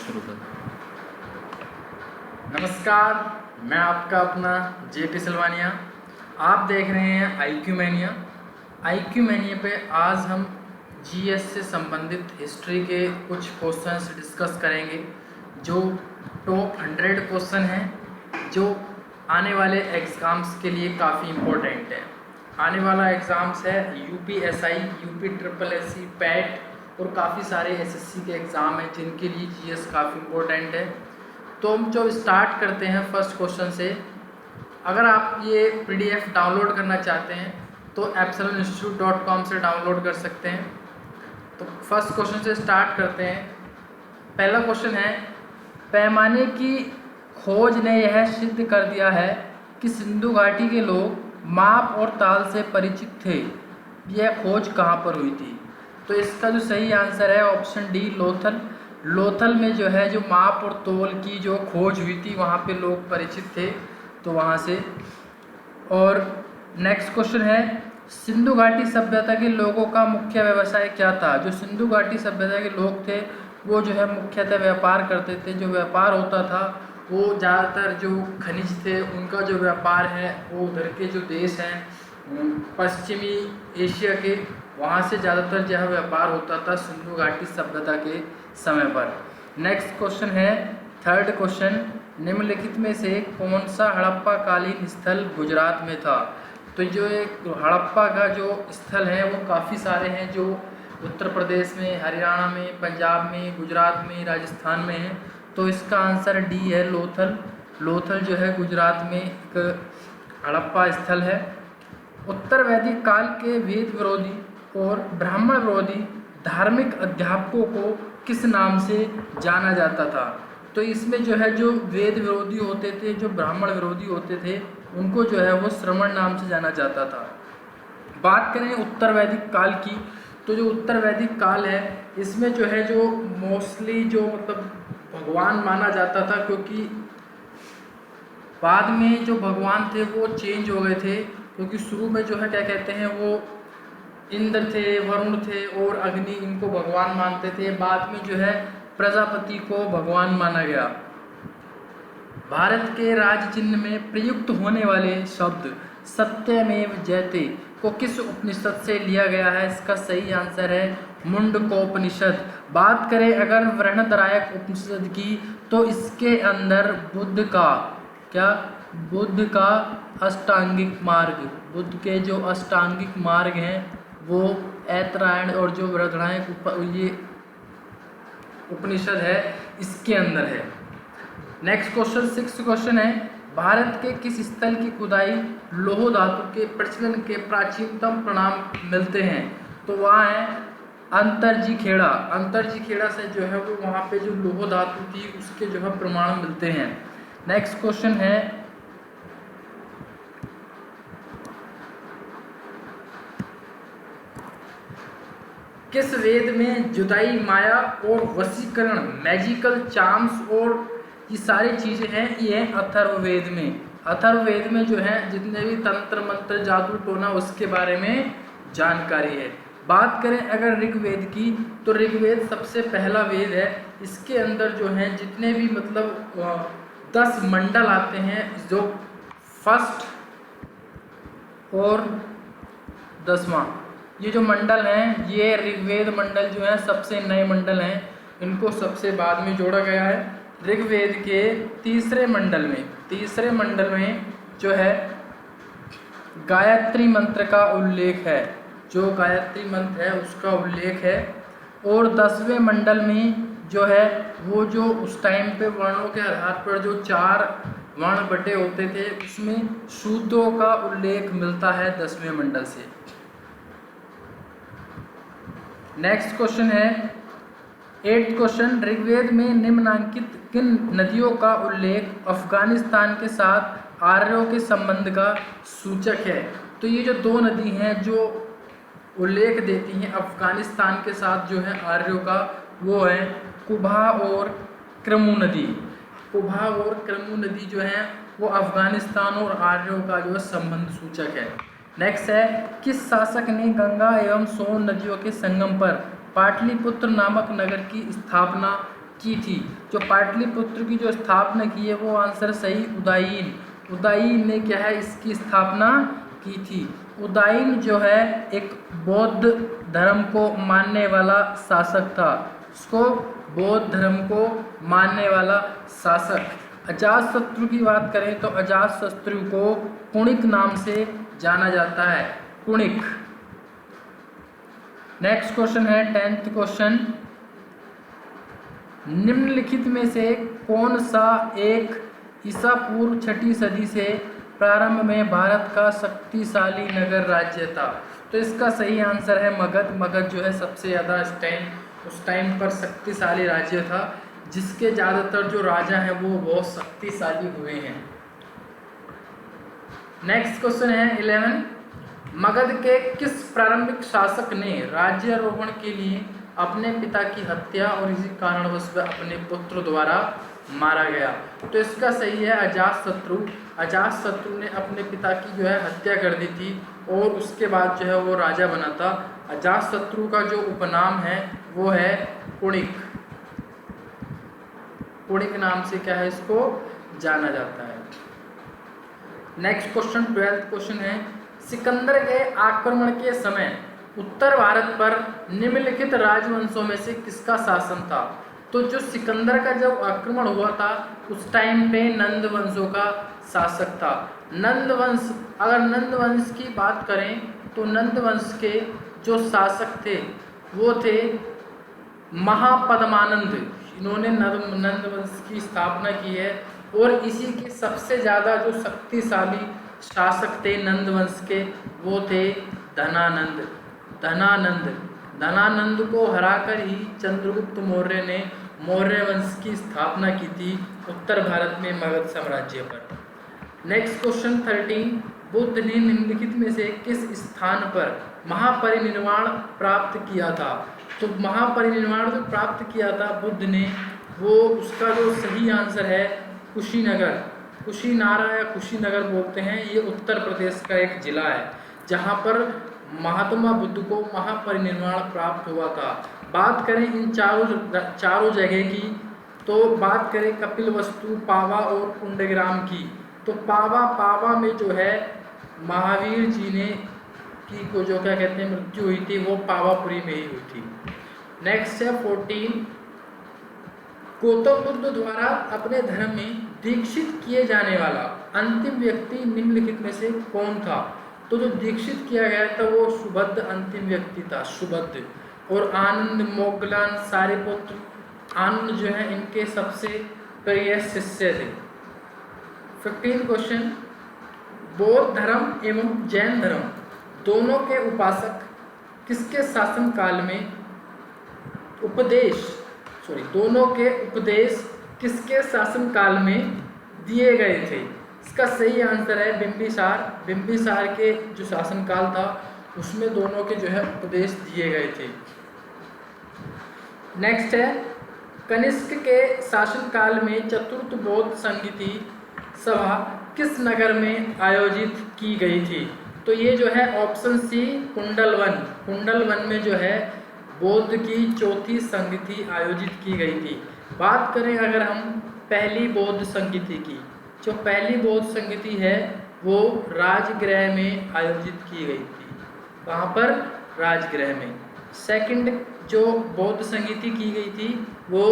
शुरू कर। नमस्कार, मैं आपका अपना जेपी सिलवानिया। आप देख रहे हैं आईक्यू मैनिया पे आज हम जीएस से संबंधित हिस्ट्री के कुछ क्वेश्चंस डिस्कस करेंगे जो टॉप 100 क्वेश्चन हैं जो आने वाले एग्ज़ाम्स के लिए काफ़ी इम्पोर्टेंट है। आने वाला एग्ज़ाम्स है UPSI, UP triple SC, PAT और काफ़ी सारे एसएससी के एग्ज़ाम हैं जिनके लिए जीएस काफ़ी इम्पोर्टेंट है। तो हम जो स्टार्ट करते हैं फर्स्ट क्वेश्चन से। अगर आप ये पीडीएफ डाउनलोड करना चाहते हैं तो epsiloninstitute.com से डाउनलोड कर सकते हैं। तो फर्स्ट क्वेश्चन से स्टार्ट करते हैं। पहला क्वेश्चन है, पैमाने की खोज ने यह सिद्ध कर दिया है कि सिंधु घाटी के लोग माप और ताल से परिचित थे। यह खोज कहाँ पर हुई थी? तो इसका जो सही आंसर है ऑप्शन डी, लोथल में जो है जो माप और तोल की जो खोज हुई थी वहाँ पे लोग परिचित थे, तो वहाँ से। और नेक्स्ट क्वेश्चन है, सिंधु घाटी सभ्यता के लोगों का मुख्य व्यवसाय क्या था? जो सिंधु घाटी सभ्यता के लोग थे वो जो है मुख्यतः व्यापार करते थे। जो व्यापार होता था वो ज़्यादातर जो खनिज थे उनका जो व्यापार है वो उधर के जो देश हैं पश्चिमी एशिया के, वहाँ से ज़्यादातर जो है व्यापार होता था सिंधु घाटी सभ्यता के समय पर। नेक्स्ट क्वेश्चन है, थर्ड क्वेश्चन, निम्नलिखित में से कौन सा हड़प्पा कालीन स्थल गुजरात में था? तो जो एक हड़प्पा का जो स्थल है वो काफ़ी सारे हैं जो उत्तर प्रदेश में, हरियाणा में, पंजाब में, गुजरात में, राजस्थान में है। तो इसका आंसर डी है, लोथल जो है गुजरात में एक हड़प्पा स्थल है। उत्तर वैदिक काल के वेद विरोधी और ब्राह्मण विरोधी धार्मिक अध्यापकों को किस नाम से जाना जाता था? तो इसमें जो है जो वेद विरोधी होते थे, जो ब्राह्मण विरोधी होते थे, उनको जो है वो श्रमण नाम से जाना जाता था। बात करें उत्तर वैदिक काल की, तो जो उत्तर वैदिक काल है इसमें जो है जो मोस्टली जो मतलब भगवान माना जाता था, क्योंकि बाद में जो भगवान थे वो चेंज हो गए थे। क्योंकि शुरू में जो है क्या कहते हैं वो इंद्र थे, वरुण थे और अग्नि, इनको भगवान मानते थे। बाद में जो है प्रजापति को भगवान माना गया। भारत के राज चिन्ह में प्रयुक्त होने वाले शब्द सत्यमेव जयते को किस उपनिषद से लिया गया है? इसका सही आंसर है मुंडकोपनिषद। बात करें अगर बृहदारण्यक उपनिषद की, तो इसके अंदर बुद्ध का अष्टांगिक मार्ग, बुद्ध के जो अष्टांगिक मार्ग हैं वो ऐतरायण और जो बृहदारण्यक ये उपनिषद है इसके अंदर है। नेक्स्ट क्वेश्चन, सिक्स्थ क्वेश्चन है, भारत के किस स्थल की खुदाई लौह धातु के प्रचलन के प्राचीनतम प्रमाण मिलते हैं? तो वहाँ है अंतरजी खेड़ा से जो है वो वहाँ पे जो लौह धातु थी उसके जो है प्रमाण मिलते हैं। नेक्स्ट क्वेश्चन है, किस वेद में जुदाई, माया और वशीकरण, मैजिकल चार्म्स और ये सारी चीज़ें हैं, ये हैं अथर्ववेद में। अथर्ववेद में जो है जितने भी तंत्र मंत्र, जादू टोना उसके बारे में जानकारी है। बात करें अगर ऋग्वेद की, तो ऋग्वेद सबसे पहला वेद है। इसके अंदर जो है जितने भी मतलब 10 मंडल आते हैं, जो फर्स्ट और 10वां ये जो मंडल हैं, ये ऋग्वेद मंडल जो है सबसे नए मंडल हैं, इनको सबसे बाद में जोड़ा गया है। ऋग्वेद के तीसरे मंडल में जो है गायत्री मंत्र का उल्लेख है, जो गायत्री मंत्र है उसका उल्लेख है। और 10वें मंडल में जो है वो जो उस टाइम पे वर्णों के आधार पर जो 4 वर्ण बटे होते थे उसमें शूद्रों का उल्लेख मिलता है 10वें मंडल से। नेक्स्ट क्वेश्चन है, 8th क्वेश्चन, ऋग्वेद में निम्नलिखित किन नदियों का उल्लेख अफगानिस्तान के साथ आर्यों के संबंध का सूचक है? तो ये जो 2 नदी हैं जो उल्लेख देती हैं अफगानिस्तान के साथ जो है आर्यों का, वो है कुबा और क्रमू नदी। कुबा और क्रमू नदी जो है वो अफगानिस्तान और आर्यों का जो संबंध सूचक है। नेक्स्ट है, किस शासक ने गंगा एवं सोन नदियों के संगम पर पाटलिपुत्र नामक नगर की स्थापना की थी। जो पाटलिपुत्र की जो स्थापना की है वो आंसर सही उदयीन। उदयीन ने क्या है इसकी स्थापना की थी। उदयीन जो है एक बौद्ध धर्म को मानने वाला शासक था। उसको बौद्ध धर्म को मानने वाला शासक। अजातशत्रु की बात करें तो अजातशत्रु को कुणिक नाम से जाना जाता है, कुणिक। नेक्स्ट क्वेश्चन है 10th क्वेश्चन, निम्नलिखित में से कौन सा एक ईसा पूर्व 6ठी सदी से प्रारंभ में भारत का शक्तिशाली नगर राज्य था? तो इसका सही आंसर है मगध। मगध जो है सबसे ज़्यादा उस टाइम पर शक्तिशाली राज्य था, जिसके ज़्यादातर जो राजा हैं वो बहुत शक्तिशाली हुए हैं। नेक्स्ट क्वेश्चन है 11, मगध के किस प्रारंभिक शासक ने राज्यारोहण के लिए अपने पिता की हत्या और इसी कारणवश वह अपने पुत्र द्वारा मारा गया? तो इसका सही है अजातशत्रु। अजातशत्रु ने अपने पिता की जो है हत्या कर दी थी और उसके बाद जो है वो राजा बना था। अजातशत्रु का जो उपनाम है वो है कुणिक। कुणिक नाम से क्या है इसको जाना जाता है। नेक्स्ट क्वेश्चन 12th क्वेश्चन है, सिकंदर के आक्रमण के समय उत्तर भारत पर निम्नलिखित राजवंशों में से किसका शासन था? तो जो सिकंदर का जब आक्रमण हुआ था उस टाइम पे नंद वंशों का शासक था। नंद वंश, अगर नंद वंश की बात करें तो नंद वंश के जो शासक थे वो थे महापद्मानंद। इन्होंने नंद वंश की स्थापना की है और इसी के सबसे ज़्यादा जो शक्तिशाली शासक थे नंद वंश के वो थे धनानंद। धनानंद को हराकर ही चंद्रगुप्त मौर्य ने मौर्य वंश की स्थापना की थी उत्तर भारत में मगध साम्राज्य पर। नेक्स्ट क्वेश्चन 13, बुद्ध ने निम्नलिखित में से किस स्थान पर महापरिनिर्वाण प्राप्त किया था? तो महापरिनिर्वाण जो प्राप्त किया था बुद्ध ने, वो उसका जो सही आंसर है कुशीनगर। कुशीनारा या कुशीनगर बोलते हैं, ये उत्तर प्रदेश का एक जिला है जहाँ पर महात्मा बुद्ध को महापरिनिर्वाण प्राप्त हुआ था। बात करें इन चारों जगह की, तो बात करें कपिलवस्तु, पावा और कुंडग्राम की, तो पावा में जो है महावीर जी ने की को जो क्या कहते हैं मृत्यु हुई थी वो पावापुरी में ही हुई थी। नेक्स्ट है 14, गौतम बुद्ध द्वारा अपने धर्म में दीक्षित किए जाने वाला अंतिम व्यक्ति निम्नलिखित में से कौन था? तो जो दीक्षित किया गया था वो सुबद्ध अंतिम व्यक्ति था, सुबद्ध। और आनंद, मोगलान, सारिपुत्र, आनंद जो है इनके सबसे प्रिय शिष्य थे। 15 क्वेश्चन, बौद्ध धर्म एवं जैन धर्म दोनों के उपासक किसके शासन काल में दोनों के उपदेश किसके शासन काल में दिए गए थे? इसका सही आंसर है बिंबिसार। बिंबिसार के जो शासनकाल था उसमें दोनों के जो है उपदेश दिए गए थे। नेक्स्ट है, कनिष्क के शासनकाल में चतुर्थ बौद्ध संगीति सभा किस नगर में आयोजित की गई थी? तो ये जो है ऑप्शन सी कुंडलवन में जो है बौद्ध की चौथी संगीति आयोजित की गई थी। बात करें अगर हम पहली बौद्ध संगीति की, जो पहली बौद्ध संगीति है वो राजगृह में आयोजित की गई थी। वहाँ पर राजगृह में। सेकंड जो बौद्ध संगीति की गई थी वो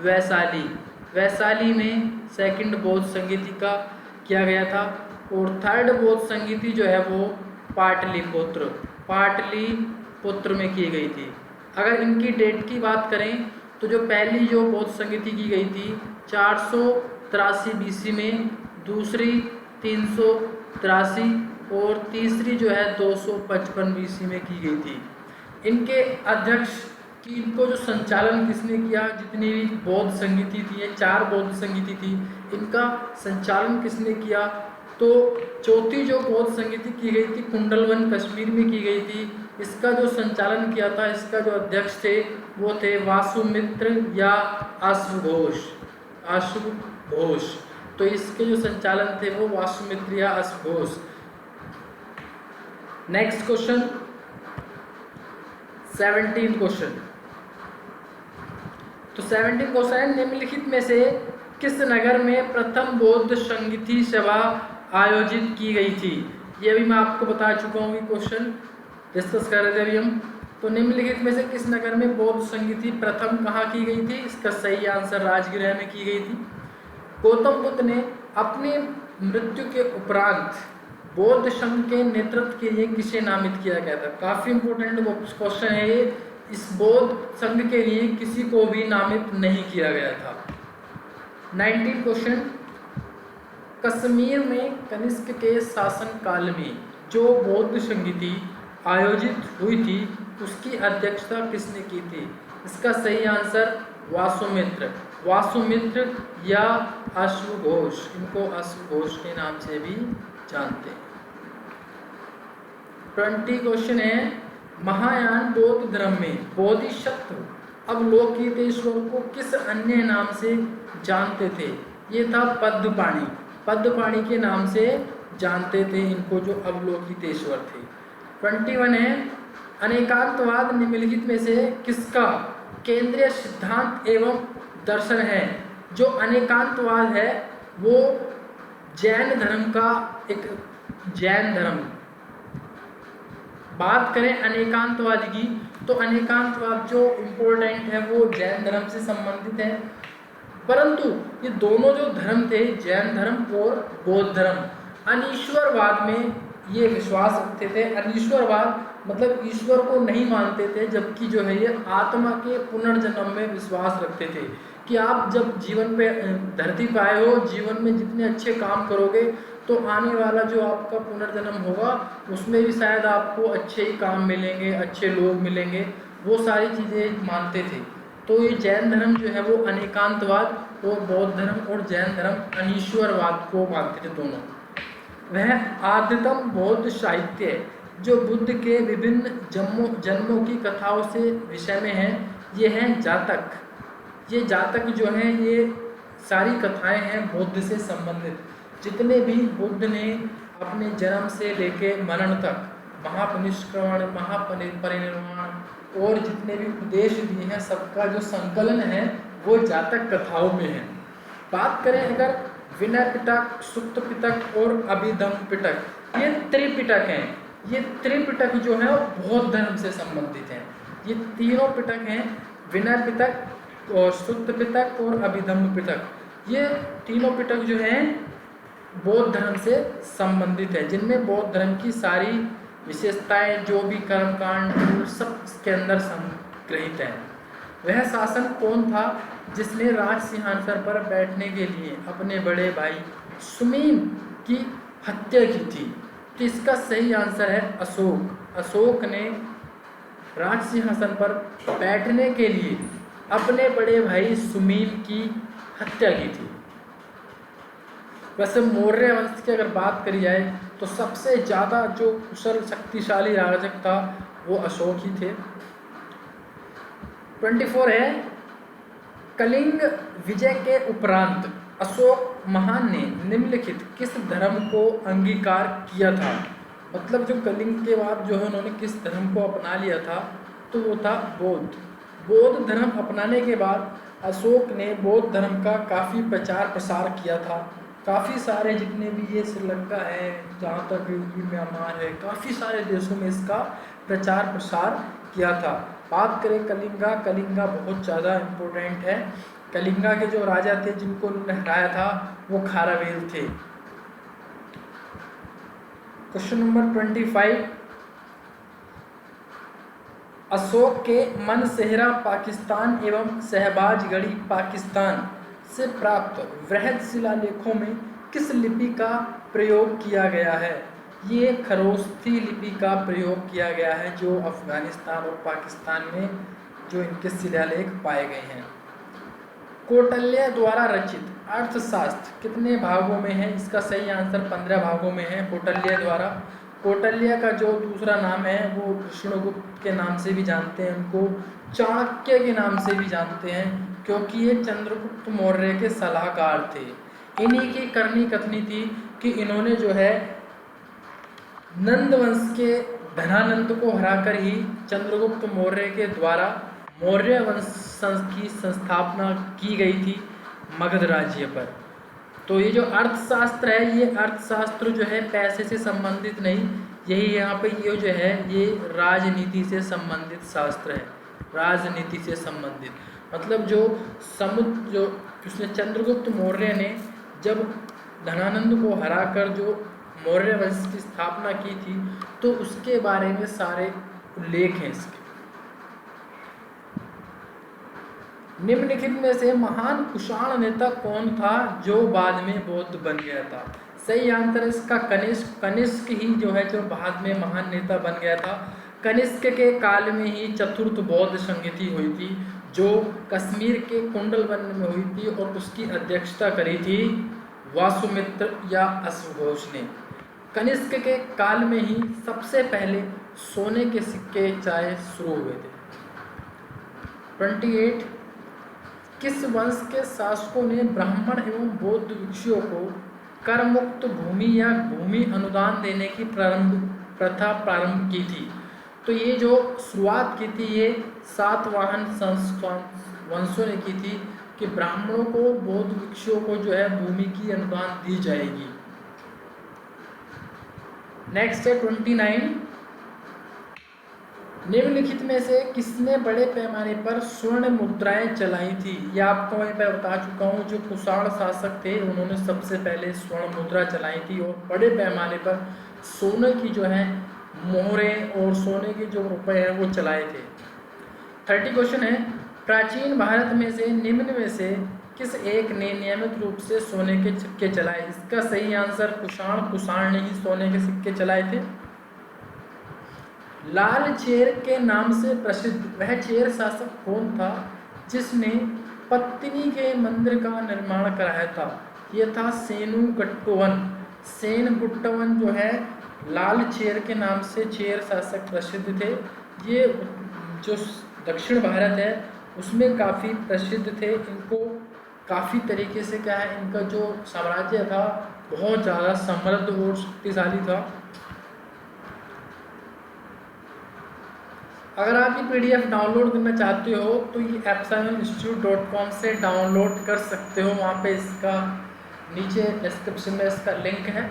वैशाली में सेकंड बौद्ध संगीति का किया गया था। और थर्ड बौद्ध संगीति जो है वो पाटलिपुत्र में की गई थी। अगर इनकी डेट की बात करें तो जो पहली जो बौद्ध संगीति की गई थी 483 BC में, दूसरी 383 और तीसरी जो है 255 BC में की गई थी। इनके अध्यक्ष की इनको जो संचालन किसने किया, जितनी भी बौद्ध संगीति थी, ये 4 बौद्ध संगीति थी, इनका संचालन किसने किया? तो चौथी जो बौद्ध संगीति की गई थी कुंडलवन कश्मीर में की गई थी। इसका जो संचालन किया था, इसका जो अध्यक्ष थे वो थे वासुमित्र या अश्वघोष। तो इसके जो संचालन थे वो वासुमित्र या अश्वघोष। नेक्स्ट क्वेश्चन 17 क्वेश्चन, तो 17 क्वेश्चन है, निम्नलिखित में से किस नगर में प्रथम बौद्ध संगीति सभा आयोजित की गई थी? ये भी मैं आपको बता चुका हूँ, ये क्वेश्चन डिस्कस कर रहे थे अभी हम। तो निम्नलिखित में से किस नगर में बौद्ध संगीति प्रथम कहाँ की गई थी? इसका सही आंसर राजगृह में की गई थी। गौतम बुद्ध ने अपनी मृत्यु के उपरांत बौद्ध संघ के नेतृत्व के लिए किसे नामित किया गया था? काफी इंपोर्टेंट क्वेश्चन है ये। इस बौद्ध संघ के लिए किसी को भी नामित नहीं किया गया था। 19 क्वेश्चन, कश्मीर में कनिष्क के शासन काल में जो बौद्ध संगीति आयोजित हुई थी उसकी अध्यक्षता किसने की थी? इसका सही आंसर वासुमित्र। वासुमित्र या अश्वघोष, इनको अश्वघोष के नाम से भी जानते हैं। 20 क्वेश्चन है, महायान बौद्ध धर्म में बोधिसत्व अवलोकितेश्वर को किस अन्य नाम से जानते थे? ये था पद्मपाणि। पद्मपाणि के नाम से जानते थे इनको, जो अवलोकितेश्वर थे। 21 है, अनेकांतवाद निम्नलिखित में से किसका केंद्रीय सिद्धांत एवं दर्शन है? जो अनेकांतवाद है वो जैन धर्म का एक जैन धर्म। बात करें अनेकांतवाद की, तो अनेकांतवाद जो इम्पोर्टेंट है वो जैन धर्म से संबंधित है। परंतु ये दोनों जो धर्म थे, जैन धर्म और बौद्ध धर्म, अनीश्वरवाद में ये विश्वास रखते थे। अनीश्वरवाद मतलब ईश्वर को नहीं मानते थे, जबकि जो है ये आत्मा के पुनर्जन्म में विश्वास रखते थे कि आप जब जीवन पे धरती पे आए हो, जीवन में जितने अच्छे काम करोगे तो आने वाला जो आपका पुनर्जन्म होगा उसमें भी शायद आपको अच्छे ही काम मिलेंगे, अच्छे लोग मिलेंगे, वो सारी चीज़ें मानते थे। तो ये जैन धर्म जो है वो अनेकांतवाद और बौद्ध धर्म और जैन धर्म अनीश्वरवाद को मानते थे दोनों। वह आद्यतम बौद्ध साहित्य जो बुद्ध के विभिन्न जन्मों की कथाओं से विषय में है, ये हैं जातक। ये जातक जो हैं ये सारी कथाएं हैं बुद्ध से संबंधित। जितने भी बुद्ध ने अपने जन्म से लेके मरण तक महापरिनिष्क्रमण, महापरिनिर्वाण और जितने भी उपदेश दिए हैं, सबका जो संकलन है वो जातक कथाओं में है। बात करें अगर विनय पिटक, सुक्त पिटक और अभिधम्म पिटक, ये त्रिपिटक हैं। ये त्रिपिटक जो है वो बौद्ध धर्म से संबंधित हैं। ये तीनों पिटक हैं, विनय पिटक और सुक्त पिटक और अभिधम्म पिटक। ये तीनों पिटक जो हैं बौद्ध धर्म से संबंधित है, जिनमें बौद्ध धर्म की सारी विशेषताएं, जो भी कर्मकांड, सब इसके अंदर संग्रहित हैं। वह शासक कौन था जिसने राज सिंहासन पर बैठने के लिए अपने बड़े भाई सुमीन की हत्या की थी? तो इसका सही आंसर है अशोक। अशोक ने राज सिंहासन पर बैठने के लिए अपने बड़े भाई सुमीन की हत्या की थी। वैसे मौर्य वंश की अगर बात करी जाए तो सबसे ज़्यादा जो कुशल शक्तिशाली राजक था वो अशोक ही थे। 24 है, कलिंग विजय के उपरांत अशोक महान ने निम्नलिखित किस धर्म को अंगीकार किया था? मतलब जो कलिंग के बाद जो है उन्होंने किस धर्म को अपना लिया था, तो वो था बौद्ध। बौद्ध धर्म अपनाने के बाद अशोक ने बौद्ध धर्म का काफ़ी प्रचार प्रसार किया था। काफ़ी सारे जितने भी ये श्रीलंका है, जहाँ तक ये म्यांमार है, काफ़ी सारे देशों में इसका प्रचार प्रसार किया था। बात करें कलिंगा, कलिंगा बहुत ज़्यादा इम्पोर्टेंट है। कलिंगा के जो राजा थे जिनको उन्होंने हराया था वो खारावेल थे। क्वेश्चन नंबर 25, अशोक के मनसेहरा पाकिस्तान एवं शहबाजगढ़ी पाकिस्तान से प्राप्त वृहद शिलालेखों में किस लिपि का प्रयोग किया गया है? ये खरोष्ठी लिपि का प्रयोग किया गया है, जो अफगानिस्तान और पाकिस्तान में जो इनके शिलालेख पाए गए हैं। कौटिल्य द्वारा रचित अर्थशास्त्र कितने भागों में है? इसका सही आंसर 15 भागों में है कौटिल्य द्वारा। कौटिल्य का जो दूसरा नाम है वो कृष्णगुप्त के नाम से भी जानते हैं, उनको चाणक्य के नाम से भी जानते हैं, क्योंकि ये चंद्रगुप्त मौर्य के सलाहकार थे। इन्हीं की करनी कथनी थी कि इन्होंने जो है नंद वंश के धनानंद को हराकर ही चंद्रगुप्त मौर्य के द्वारा मौर्य वंश की संस्थापना की गई थी मगध राज्य पर। तो ये जो अर्थशास्त्र है, ये अर्थशास्त्र जो है पैसे से संबंधित नहीं, यही यहाँ पे ये जो है ये राजनीति से संबंधित शास्त्र है, राजनीति से संबंधित। मतलब जो समुद्र जो उसने चंद्रगुप्त मौर्य ने जब धनानंद को हराकर जो मौर्य वंश की स्थापना की थी, तो उसके बारे में सारे उल्लेख हैं इसके। निम्नलिखित में से महान कुषाण नेता कौन था जो बाद में बौद्ध बन गया था? सही आंसर इसका कनिष्क। कनिष्क ही जो है जो बाद में महान नेता बन गया था। कनिष्क के काल में ही चतुर्थ बौद्ध संहिता हुई थी, जो कश्मीर के कुंडलवन में हुई थी, और उसकी अध्यक्षता करी थी वासुमित्र या अश्वघोष ने। कनिष्क के काल में ही सबसे पहले सोने के सिक्के चाहे शुरू हुए थे। 28 किस वंश के शासकों ने ब्राह्मण एवं बौद्ध भिक्षुओं को कर मुक्त भूमि या भूमि अनुदान देने की प्रथा प्रारंभ की थी? तो ये जो शुरुआत की थी ये सातवाहन वंशों ने की थी कि ब्राह्मणों को बौद्ध भिक्षुओं को जो है भूमि की अनुदान दी जाएगी। नेक्स्ट है 29 निम्नलिखित में से किसने बड़े पैमाने पर स्वर्ण मुद्राएं चलाई थी? यह आपको मैं बता चुका हूँ, जो कुषाण शासक थे उन्होंने सबसे पहले स्वर्ण मुद्रा चलाई थी और बड़े पैमाने पर सोने की जो है मोहरें और सोने के जो रुपए हैं वो चलाए थे। 30 क्वेश्चन है, प्राचीन भारत में से निम्न में से किस एक ने नियमित रूप से सोने के सिक्के चलाए? इसका सही आंसर कुषाण ने ही सोने के सिक्के चलाए थे। लाल चेर के नाम से प्रसिद्ध वह चेर शासक कौन था जिसने पत्नी के मंदिर का निर्माण कराया था? यह था सेनुगुट्टवन। सेनगुट्टवन जो है लाल चेर के नाम से चेर शासक प्रसिद्ध थे। ये जो दक्षिण भारत है उसमें काफ़ी प्रसिद्ध थे। इनको काफ़ी तरीके से क्या है, इनका जो साम्राज्य था बहुत ज़्यादा समृद्ध और शक्तिशाली था। अगर आप ये PDF डाउनलोड करना चाहते हो तो ये epsilon-institute.com से डाउनलोड कर सकते हो। वहाँ पे इसका नीचे डिस्क्रिप्शन में इसका लिंक है।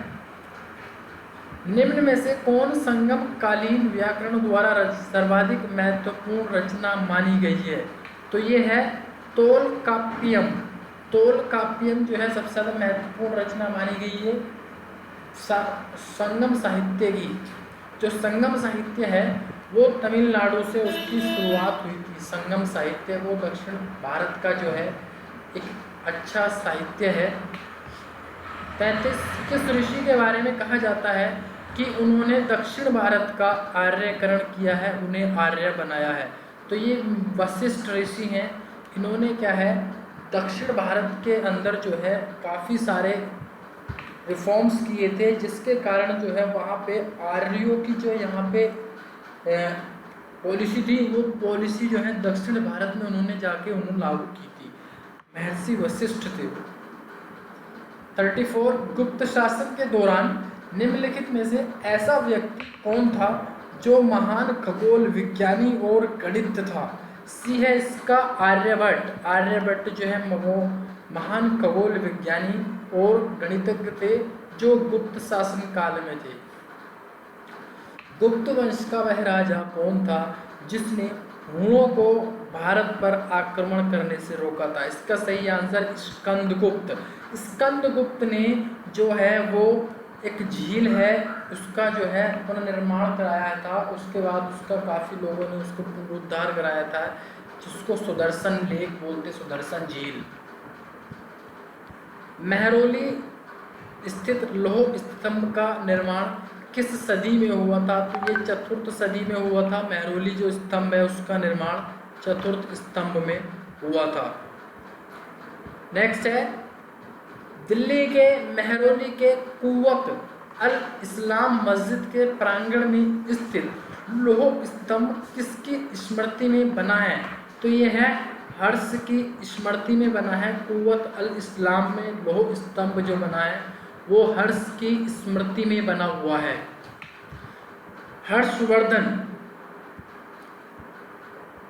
निम्न में से कौन संगम कालीन व्याकरण द्वारा सर्वाधिक महत्वपूर्ण रचना मानी गई है? तो ये है तोलकाप्पियम। तोलकाप्पियम जो है सबसे ज़्यादा महत्वपूर्ण रचना मानी गई है संगम साहित्य की। जो संगम साहित्य है वो तमिलनाडु से उसकी शुरुआत हुई थी। संगम साहित्य वो दक्षिण भारत का जो है एक अच्छा साहित्य है। 33 किस ऋषि के बारे में कहा जाता है कि उन्होंने दक्षिण भारत का आर्यकरण किया है, उन्हें आर्य बनाया है? तो ये वशिष्ठ ऋषि हैं। इन्होंने क्या है दक्षिण भारत के अंदर जो है काफ़ी सारे रिफॉर्म्स किए थे, जिसके कारण जो है वहाँ पे आर्यों की जो यहाँ पे पॉलिसी थी वो पॉलिसी जो है दक्षिण भारत में उन्होंने जाके लागू की थी। महर्षि वशिष्ठ थे वो। 34 गुप्त शासन के दौरान निम्नलिखित में से ऐसा व्यक्ति कौन था जो महान खगोल विज्ञानी और गणित था? सी है इसका आर्यभट्ट। आर्यभट्ट जो है वो महान खगोल विज्ञानी और गणितज्ञ थे जो गुप्त शासन काल में थे। गुप्त वंश का वह राजा कौन था जिसने हुणों को भारत पर आक्रमण करने से रोका था? इसका सही आंसर स्कंदगुप्त। स्कंदगुप्त ने जो है वो एक झील है उसका जो है पुनर्निर्माण कराया था। उसके बाद उसका काफ़ी लोगों ने उसको पुनरुद्धार कराया था, जिसको सुदर्शन लेक बोलते, सुदर्शन झील। महरौली स्थित लौह स्तंभ का निर्माण किस सदी में हुआ था? तो ये चतुर्थ सदी में हुआ था। महरौली जो स्तंभ है उसका निर्माण चतुर्थ स्तंभ में हुआ था। नेक्स्ट है दिल्ली के महरौली के कुव्वत अल इस्लाम मस्जिद के प्रांगण में स्थित लौह स्तंभ किसकी स्मृति में बना है? तो ये है हर्ष की स्मृति में बना है। कुव्वत अल इस्लाम में लौह स्तंभ जो बना है वो हर्ष की स्मृति में बना हुआ है। हर्षवर्धन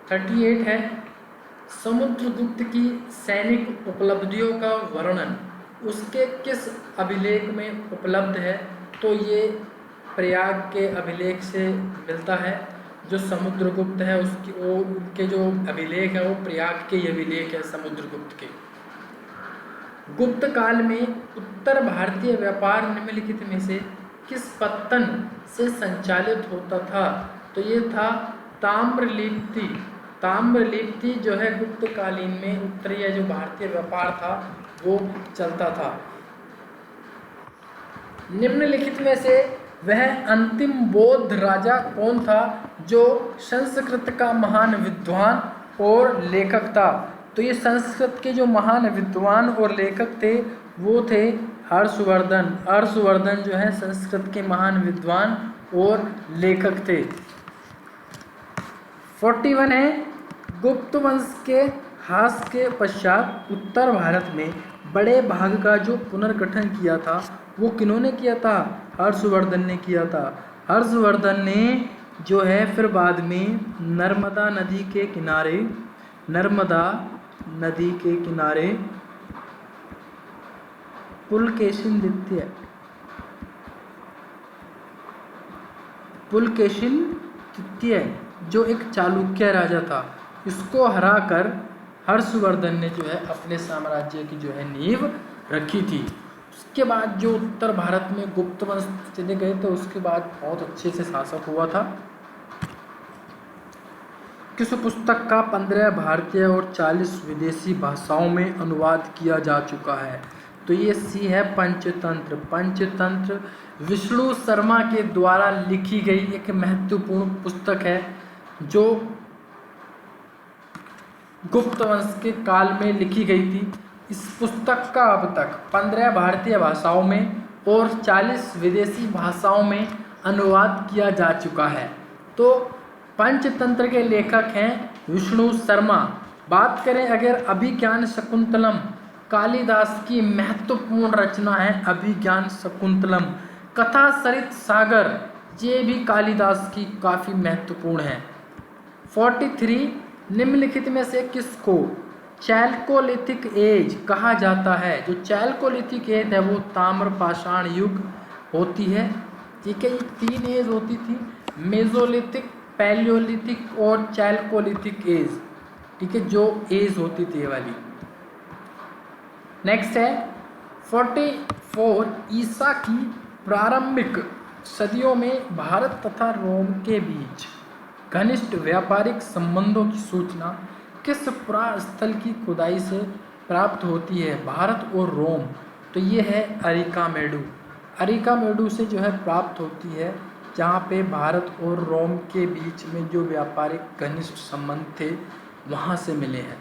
38 है समुद्रगुप्त की सैनिक उपलब्धियों का वर्णन उसके किस अभिलेख में उपलब्ध है? तो ये प्रयाग के अभिलेख से मिलता है। जो समुद्रगुप्त है उसकी वो उनके जो अभिलेख है वो प्रयाग के ही अभिलेख है समुद्रगुप्त के। गुप्त काल में उत्तर भारतीय व्यापार निम्नलिखित में से किस पत्तन से संचालित होता था? तो ये था ताम्रलिप्ति। ताम्रलिप्ति जो है गुप्त कालीन में उत्तरीय जो भारतीय व्यापार था वो चलता था। निम्नलिखित में से वह अंतिम बौद्ध राजा कौन था जो संस्कृत का महान विद्वान और लेखक था? तो ये संस्कृत के जो महान विद्वान और लेखक थे वो थे हर्षवर्धन। हर्षवर्धन जो है संस्कृत के महान विद्वान और लेखक थे। 41 है, गुप्त वंश के ह्रास के पश्चात उत्तर भारत में बड़े भाग का जो पुनर्गठन किया था वो किन्होंने किया था? हर्षवर्धन ने किया था। हर्षवर्धन ने जो है फिर बाद में नर्मदा नदी के किनारे पुलकेशिन द्वितीय जो एक चालुक्य राजा था, इसको हराकर हर्षवर्धन ने जो है अपने साम्राज्य की जो है नींव रखी थी। उसके बाद जो उत्तर भारत में गुप्त वंश चले गए तो उसके बाद बहुत अच्छे से शासक हुआ था। किस पुस्तक का 15 भारतीय और 40 विदेशी भाषाओं में अनुवाद किया जा चुका है? तो ये सी है पंचतंत्र। पंचतंत्र विष्णु शर्मा के द्वारा लिखी गई एक महत्वपूर्ण पुस्तक है जो गुप्त वंश के काल में लिखी गई थी। इस पुस्तक का अब तक 15 भारतीय भाषाओं में और 40 विदेशी भाषाओं में अनुवाद किया जा चुका है। तो पंचतंत्र के लेखक हैं विष्णु शर्मा। बात करें अगर अभिज्ञान शकुंतलम, कालिदास की महत्वपूर्ण रचना है अभिज्ञान शकुंतलम। कथा सरित सागर, ये भी कालिदास की काफ़ी महत्वपूर्ण है। 43, निम्नलिखित में से किसको चैल्कोलिथिक एज कहा जाता है? जो चैल्कोलिथिक एज है वो ताम्रपाषाण युग होती है। ठीक है, ये 3 एज होती थी, मेसोलिथिक, पैलियोलिथिक और चैल्कोलिथिक एज। ठीक है, जो एज होती थी ये वाली। नेक्स्ट है 44, ईसा की प्रारंभिक सदियों में भारत तथा रोम के बीच घनिष्ठ व्यापारिक संबंधों की सूचना किस पुरास्थल की खुदाई से प्राप्त होती है? भारत और रोम। तो ये है अरिकामेडू। अरिकामेडू से जो है प्राप्त होती है, जहाँ पे भारत और रोम के बीच में जो व्यापारिक घनिष्ठ संबंध थे वहाँ से मिले हैं।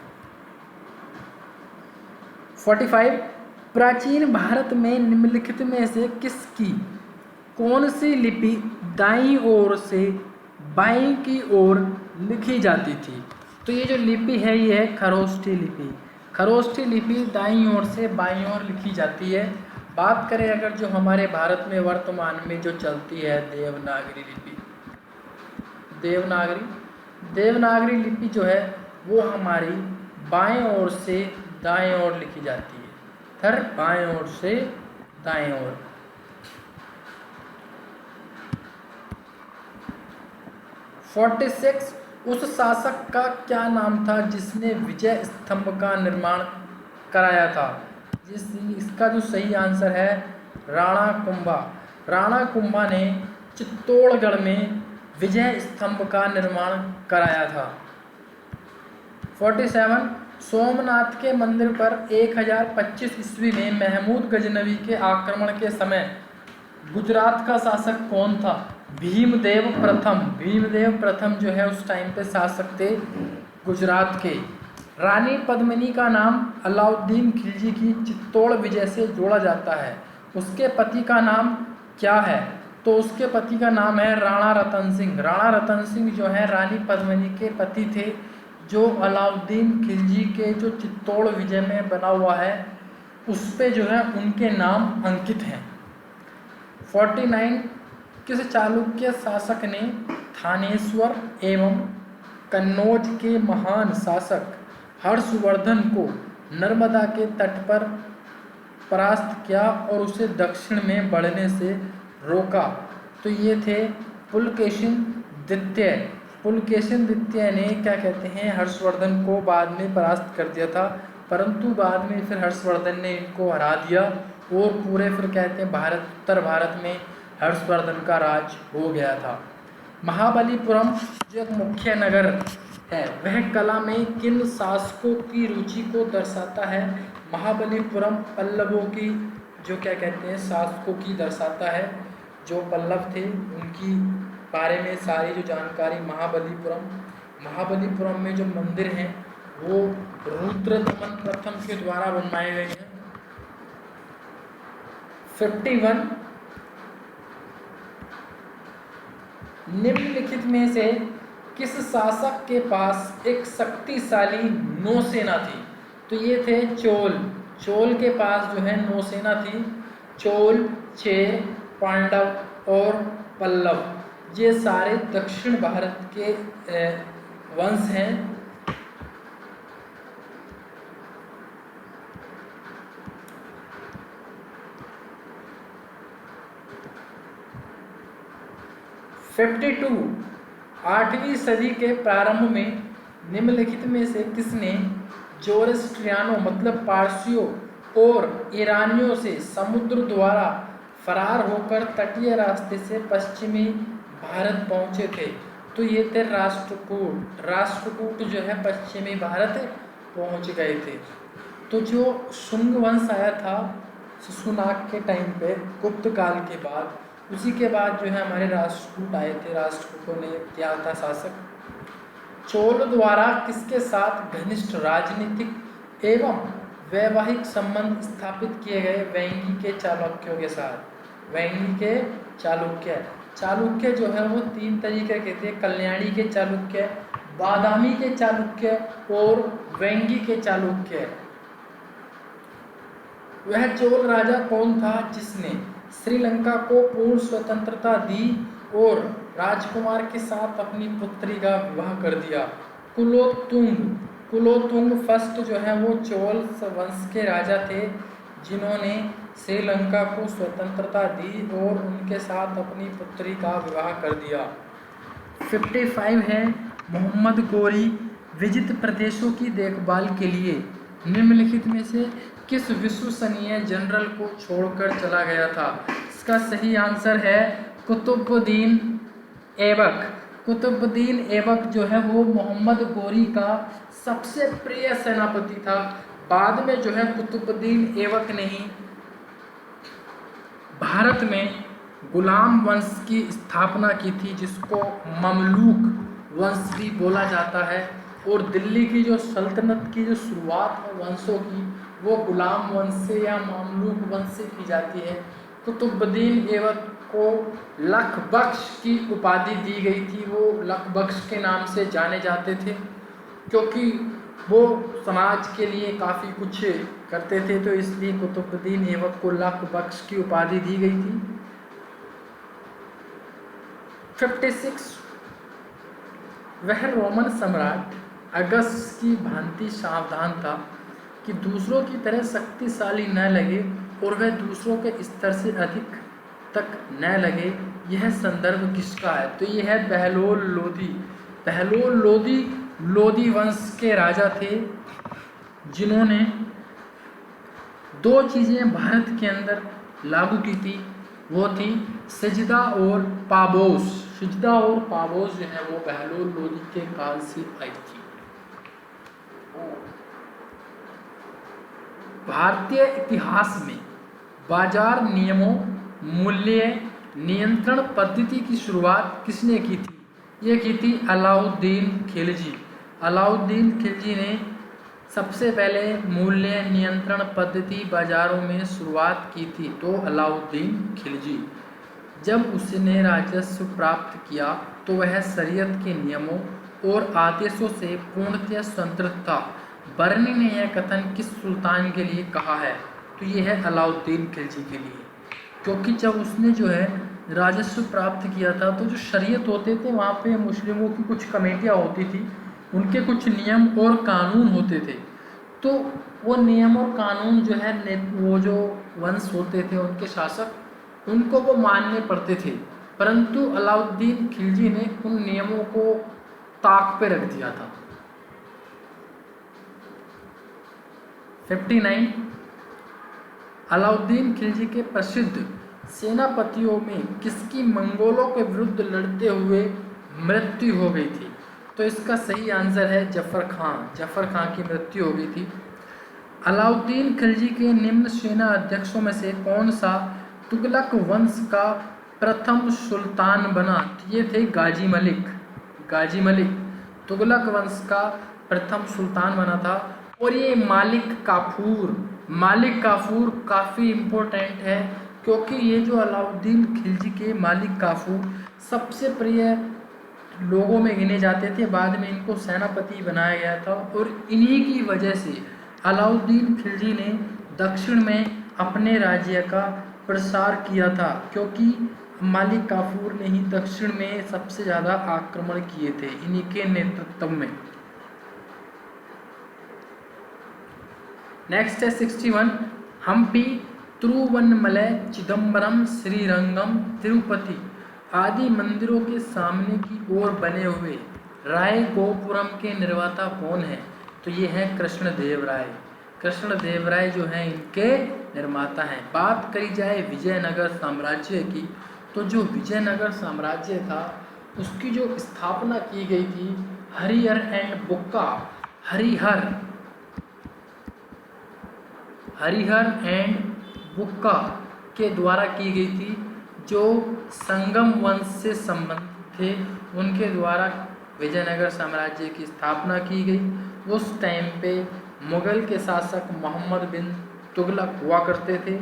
45, प्राचीन भारत में निम्नलिखित में से किसकी कौन सी लिपि दाईं ओर से बाईं की ओर लिखी जाती थी? तो ये जो लिपि है ये है खरोष्ठी लिपि। खरोष्ठी लिपि दाईं ओर से बाईं ओर लिखी जाती है। बात करें अगर जो हमारे भारत में वर्तमान में जो चलती है देवनागरी लिपि, देवनागरी लिपि जो है वो हमारी बाएं ओर से दाएं ओर लिखी जाती है, फिर बाएं ओर से दाएं ओर। 46, उस शासक का क्या नाम था जिसने विजय स्तंभ का निर्माण कराया था? इसका जो सही आंसर है राणा कुंभा। राणा कुंभा ने चित्तौड़गढ़ में विजय स्तंभ का निर्माण कराया था। 47, सोमनाथ के मंदिर पर 1025 ईस्वी में महमूद गजनवी के आक्रमण के समय गुजरात का शासक कौन था? भीमदेव प्रथम। भीमदेव प्रथम जो है उस टाइम पे शासक थे गुजरात के। रानी पद्मिनी का नाम अलाउद्दीन खिलजी की चित्तौड़ विजय से जोड़ा जाता है। उसके पति का नाम क्या है? तो उसके पति का नाम है राणा रतन सिंह। राणा रतन सिंह जो है रानी पद्मिनी के पति थे, जो अलाउद्दीन खिलजी के जो चित्तौड़ विजय में बना हुआ है उस पे जो है उनके नाम अंकित हैं। 49, किस चालुक्य शासक ने थानेश्वर एवं कन्नौज के महान शासक हर्षवर्धन को नर्मदा के तट पर परास्त किया और उसे दक्षिण में बढ़ने से रोका। तो ये थे पुलकेशिन द्वितीय। पुलकेशिन द्वितीय ने क्या कहते हैं, हर्षवर्धन को बाद में परास्त कर दिया था, परंतु बाद में फिर हर्षवर्धन ने इनको हरा दिया और पूरे फिर कहते हैं उत्तर भारत में हर्षवर्धन का राज हो गया था। महाबलीपुरम जो एक मुख्य नगर है, वह कला में किन शासकों की रुचि को दर्शाता है? महाबलीपुरम पल्लवों की जो क्या कहते हैं शासकों की दर्शाता है। जो पल्लव थे उनकी बारे में सारी जो जानकारी महाबलीपुरम में जो मंदिर हैं वो रुद्रदमन प्रथम के द्वारा बनवाए गए हैं। 51 निम्नलिखित में से किस शासक के पास एक शक्तिशाली नौसेना थी? तो ये थे चोल के पास जो है नौसेना थी। चोल, चेर, पांडव और पल्लव ये सारे दक्षिण भारत के वंश हैं। आठवीं सदी के प्रारंभ में निम्नलिखित में से किसने जोरस्ट्रियानो मतलब पारसियों और ईरानियों से समुद्र द्वारा फरार होकर तटीय रास्ते से पश्चिमी भारत पहुंचे थे? तो ये थे राष्ट्रकूट जो है पश्चिमी भारत पहुंच गए थे। तो जो शुंग वंश आया था शिशुनाग के टाइम पे गुप्त काल के बाद, उसी के बाद जो है हमारे राष्ट्रकूट आए थे। राष्ट्रकूटों ने किया था शासक। चोल द्वारा किसके साथ घनिष्ठ राजनीतिक एवं वैवाहिक संबंध स्थापित किए गए? वेंगी के चालुक्यों के साथ। वेंगी के चालुक्य जो है वो 3 तरीके के थे, कल्याणी के चालुक्य, बादामी के चालुक्य और वेंगी के चालुक्य। वह चोल राजा कौन था जिसने श्रीलंका को पूर्ण स्वतंत्रता दी और राजकुमार के साथ अपनी पुत्री का विवाह कर दिया? कुलोतुंग फर्स्ट जो है वो चोल वंश के राजा थे जिन्होंने श्रीलंका को स्वतंत्रता दी और उनके साथ अपनी पुत्री का विवाह कर दिया। 55 है मोहम्मद गोरी विजित प्रदेशों की देखभाल के लिए निम्नलिखित में से किस विश्वसनीय जनरल को छोड़कर चला गया था? इसका सही आंसर है कुतुबुद्दीन ऐबक। कुतुबुद्दीन ऐबक जो है वो मोहम्मद गोरी का सबसे प्रिय सेनापति था। बाद में जो है कुतुबुद्दीन ऐबक ने ही भारत में गुलाम वंश की स्थापना की थी, जिसको ममलूक वंश भी बोला जाता है। और दिल्ली की जो सल्तनत की जो शुरुआत है वंशों की, वो गुलाम वंश से या ममलूक वंश से की जाती है। कुतुबुद्दीन ऐबक को लखबख्श की उपाधि दी गई थी। वो लखबख्श के नाम से जाने जाते थे क्योंकि वो समाज के लिए काफ़ी कुछ करते थे, तो इसलिए कुतुबुद्दीन ऐबक को लखबख्श की उपाधि दी गई थी। 56 वह रोमन सम्राट अगस्त की भांति सावधान था कि दूसरों की तरह शक्तिशाली न लगे और वह दूसरों के स्तर से अधिक तक न लगे। यह संदर्भ किसका है? तो यह है बहलोल लोदी। बहलोल लोदी वंश के राजा थे जिन्होंने 2 चीज़ें भारत के अंदर लागू की थी, वो थी सजदा और पाबोस। सजदा और पाबोस जो है वो बहलोल लोदी के काल से आई थी। भारतीय इतिहास में बाजार नियमों मूल्य नियंत्रण पद्धति की शुरुआत किसने की थी? ये की थी अलाउद्दीन खिलजी। अलाउद्दीन खिलजी ने सबसे पहले मूल्य नियंत्रण पद्धति बाजारों में शुरुआत की थी। तो अलाउद्दीन खिलजी जब उसने राजस्व प्राप्त किया तो वह शरीयत के नियमों और आदेशों से पूर्णतः स्वतंत्र था। बर्नी ने यह कथन किस सुल्तान के लिए कहा है? तो यह है अलाउद्दीन खिलजी के लिए, क्योंकि जब उसने जो है राजस्व प्राप्त किया था तो जो शरीयत होते थे वहाँ पे मुस्लिमों की कुछ कमेटियाँ होती थी, उनके कुछ नियम और कानून होते थे। तो वो नियम और कानून जो है वो जो वंश होते थे उनके शासक, उनको वो मानने पड़ते थे, परंतु अलाउद्दीन खिलजी ने उन नियमों को ताक पे रख दिया था। 59 अलाउद्दीन खिलजी के प्रसिद्ध सेनापतियों में किसकी मंगोलों के विरुद्ध लड़ते हुए मृत्यु हो गई थी? तो इसका सही आंसर है जफर खान। जफर खान की मृत्यु हो गई थी। अलाउद्दीन खिलजी के निम्न सेना अध्यक्षों में से कौन सा तुगलक वंश का प्रथम सुल्तान बना? ये थे गाजी मलिक। गाजी मलिक तुगलक वंश का प्रथम सुल्तान बना था। और ये मालिक काफूर, मालिक काफूर काफ़ी इम्पोर्टेंट है, क्योंकि ये जो अलाउद्दीन खिलजी के मालिक काफूर सबसे प्रिय लोगों में गिने जाते थे। बाद में इनको सेनापति बनाया गया था और इन्हीं की वजह से अलाउद्दीन खिलजी ने दक्षिण में अपने राज्य का प्रसार किया था, क्योंकि मालिक काफूर ने ही दक्षिण में सबसे ज़्यादा आक्रमण किए थे इन्हीं के नेतृत्व में। नेक्स्ट है 61 हम्पी, तिरुवन्नमलई, चिदम्बरम, श्रीरंगम, तिरुपति आदि मंदिरों के सामने की ओर बने हुए राय गोपुरम के निर्माता कौन है? तो ये है कृष्णदेव राय। कृष्णदेव राय जो हैं इनके निर्माता हैं। बात करी जाए विजयनगर साम्राज्य की, तो जो विजयनगर साम्राज्य था उसकी जो स्थापना की गई थी हरिहर एंड बुक्का, हरिहर एंड बुक्का के द्वारा की गई थी, जो संगम वंश से संबंधित थे उनके द्वारा विजयनगर साम्राज्य की स्थापना की गई। उस टाइम पे मुगल के शासक मोहम्मद बिन तुगलक हुआ करते थे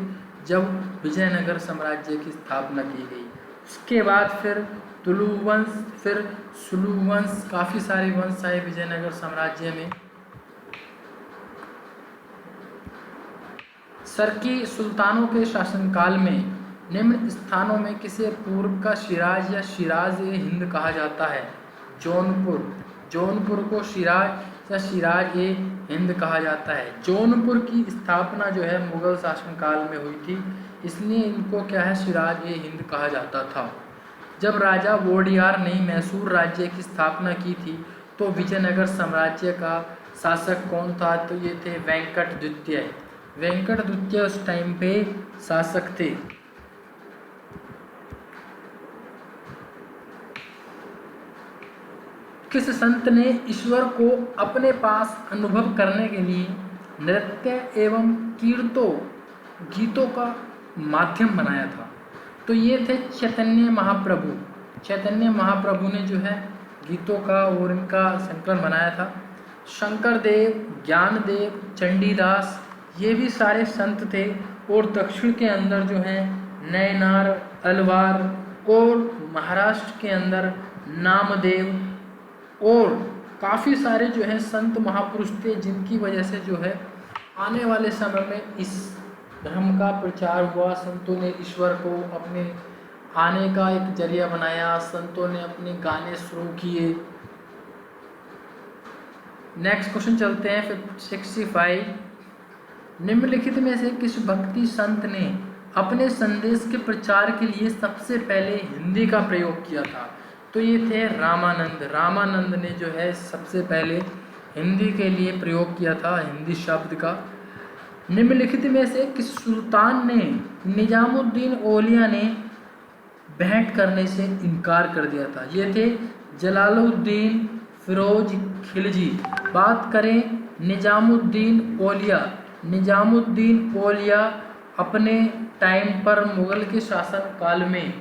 जब विजयनगर साम्राज्य की स्थापना की गई। उसके बाद फिर तुलु वंश, फिर सुलु वंश, काफ़ी सारे वंश आए विजयनगर साम्राज्य में। सरकी सुल्तानों के शासनकाल में निम्न स्थानों में किसे पूर्व का शिराज या शिराज-ए-हिंद कहा जाता है? जौनपुर को शिराज या शिराज-ए-हिंद कहा जाता है। जौनपुर की स्थापना जो है मुगल शासनकाल में हुई थी, इसलिए इनको क्या है शिराज-ए-हिंद कहा जाता था। जब राजा वोडियार ने मैसूर राज्य की स्थापना की थी तो विजयनगर साम्राज्य का शासक कौन था? तो ये थे वेंकट द्वितीय। वेंकट द्वितीय उस टाइम पे शासक थे। किस संत ने ईश्वर को अपने पास अनुभव करने के लिए नृत्य एवं गीतों का माध्यम बनाया था? तो ये थे चैतन्य महाप्रभु। चैतन्य महाप्रभु ने जो है गीतों का और इनका संकलन बनाया था। शंकर देव, ज्ञानदेव, चंडीदास, ये भी सारे संत थे। और दक्षिण के अंदर जो है नयनार, अलवार, और महाराष्ट्र के अंदर नामदेव और काफ़ी सारे जो है संत महापुरुष थे, जिनकी वजह से जो है आने वाले समय में इस धर्म का प्रचार हुआ। संतों ने ईश्वर को अपने आने का एक जरिया बनाया, संतों ने अपने गाने शुरू किए। नेक्स्ट क्वेश्चन चलते हैं फिर 65 निम्नलिखित में से किस भक्ति संत ने अपने संदेश के प्रचार के लिए सबसे पहले हिंदी का प्रयोग किया था? तो ये थे रामानंद। रामानंद ने जो है सबसे पहले हिंदी के लिए प्रयोग किया था, हिंदी शब्द का। निम्नलिखित में से किस सुल्तान ने निजामुद्दीन औलिया ने भेंट करने से इनकार कर दिया था? ये थे जलालुद्दीन फिरोज खिलजी। बात करें निजामुद्दीन औलिया, निजामुद्दीन औलिया अपने टाइम पर मुग़ल के शासन काल में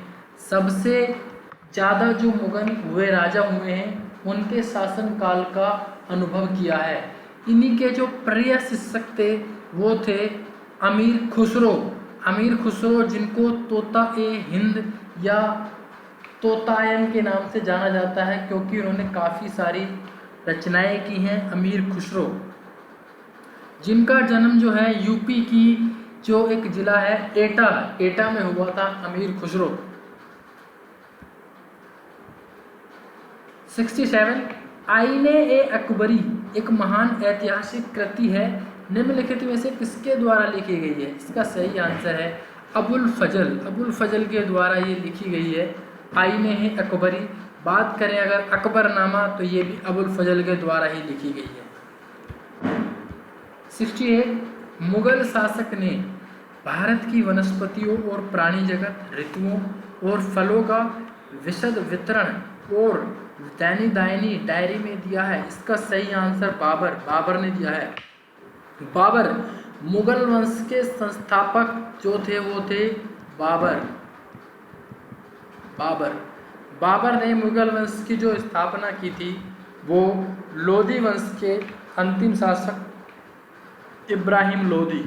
सबसे ज़्यादा जो मुग़ल हुए राजा हुए हैं उनके शासन काल का अनुभव किया है। इन्हीं के जो प्रिय शिक्षक थे वो थे अमीर खुसरो। अमीर खुसरो जिनको तोता-ए-हिंद या तोतायन के नाम से जाना जाता है, क्योंकि उन्होंने काफ़ी सारी रचनाएं की हैं। अमीर खुसरो जिनका जन्म जो है यूपी की जो एक ज़िला है एटा में हुआ था अमीर खुसरो। 67 आईने ए अकबरी एक महान ऐतिहासिक कृति है, निम्नलिखित में से किसके द्वारा लिखी गई है? इसका सही आंसर है अबुल फजल के द्वारा ये लिखी गई है। आईने ए अकबरी, बात करें अगर अकबरनामा तो ये भी अबुल फजल के द्वारा ही लिखी गई है। 68 मुगल शासक ने भारत की वनस्पतियों और प्राणी जगत, ऋतुओं और फलों का विशद वितरण और दायनी डायरी में दिया है। इसका सही आंसर बाबर ने दिया है। बाबर मुगल वंश के संस्थापक जो थे वो थे बाबर ने मुगल वंश की जो स्थापना की थी वो लोदी वंश के अंतिम शासक इब्राहिम लोदी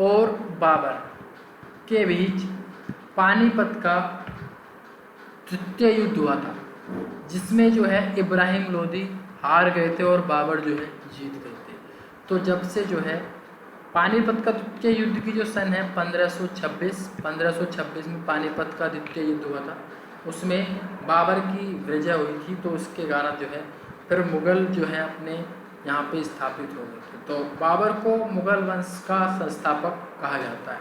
और बाबर के बीच पानीपत का तृतीय युद्ध हुआ था, जिसमें जो है इब्राहिम लोदी हार गए थे और बाबर जो है जीत गए थे। तो जब से जो है पानीपत का द्वितीय युद्ध की जो सन है 1526 में पानीपत का द्वितीय युद्ध हुआ था, उसमें बाबर की विजय हुई थी। तो उसके कारण जो है फिर मुगल जो है अपने यहाँ पे स्थापित हो गए थे। तो बाबर को मुगल वंश का संस्थापक कहा जाता है।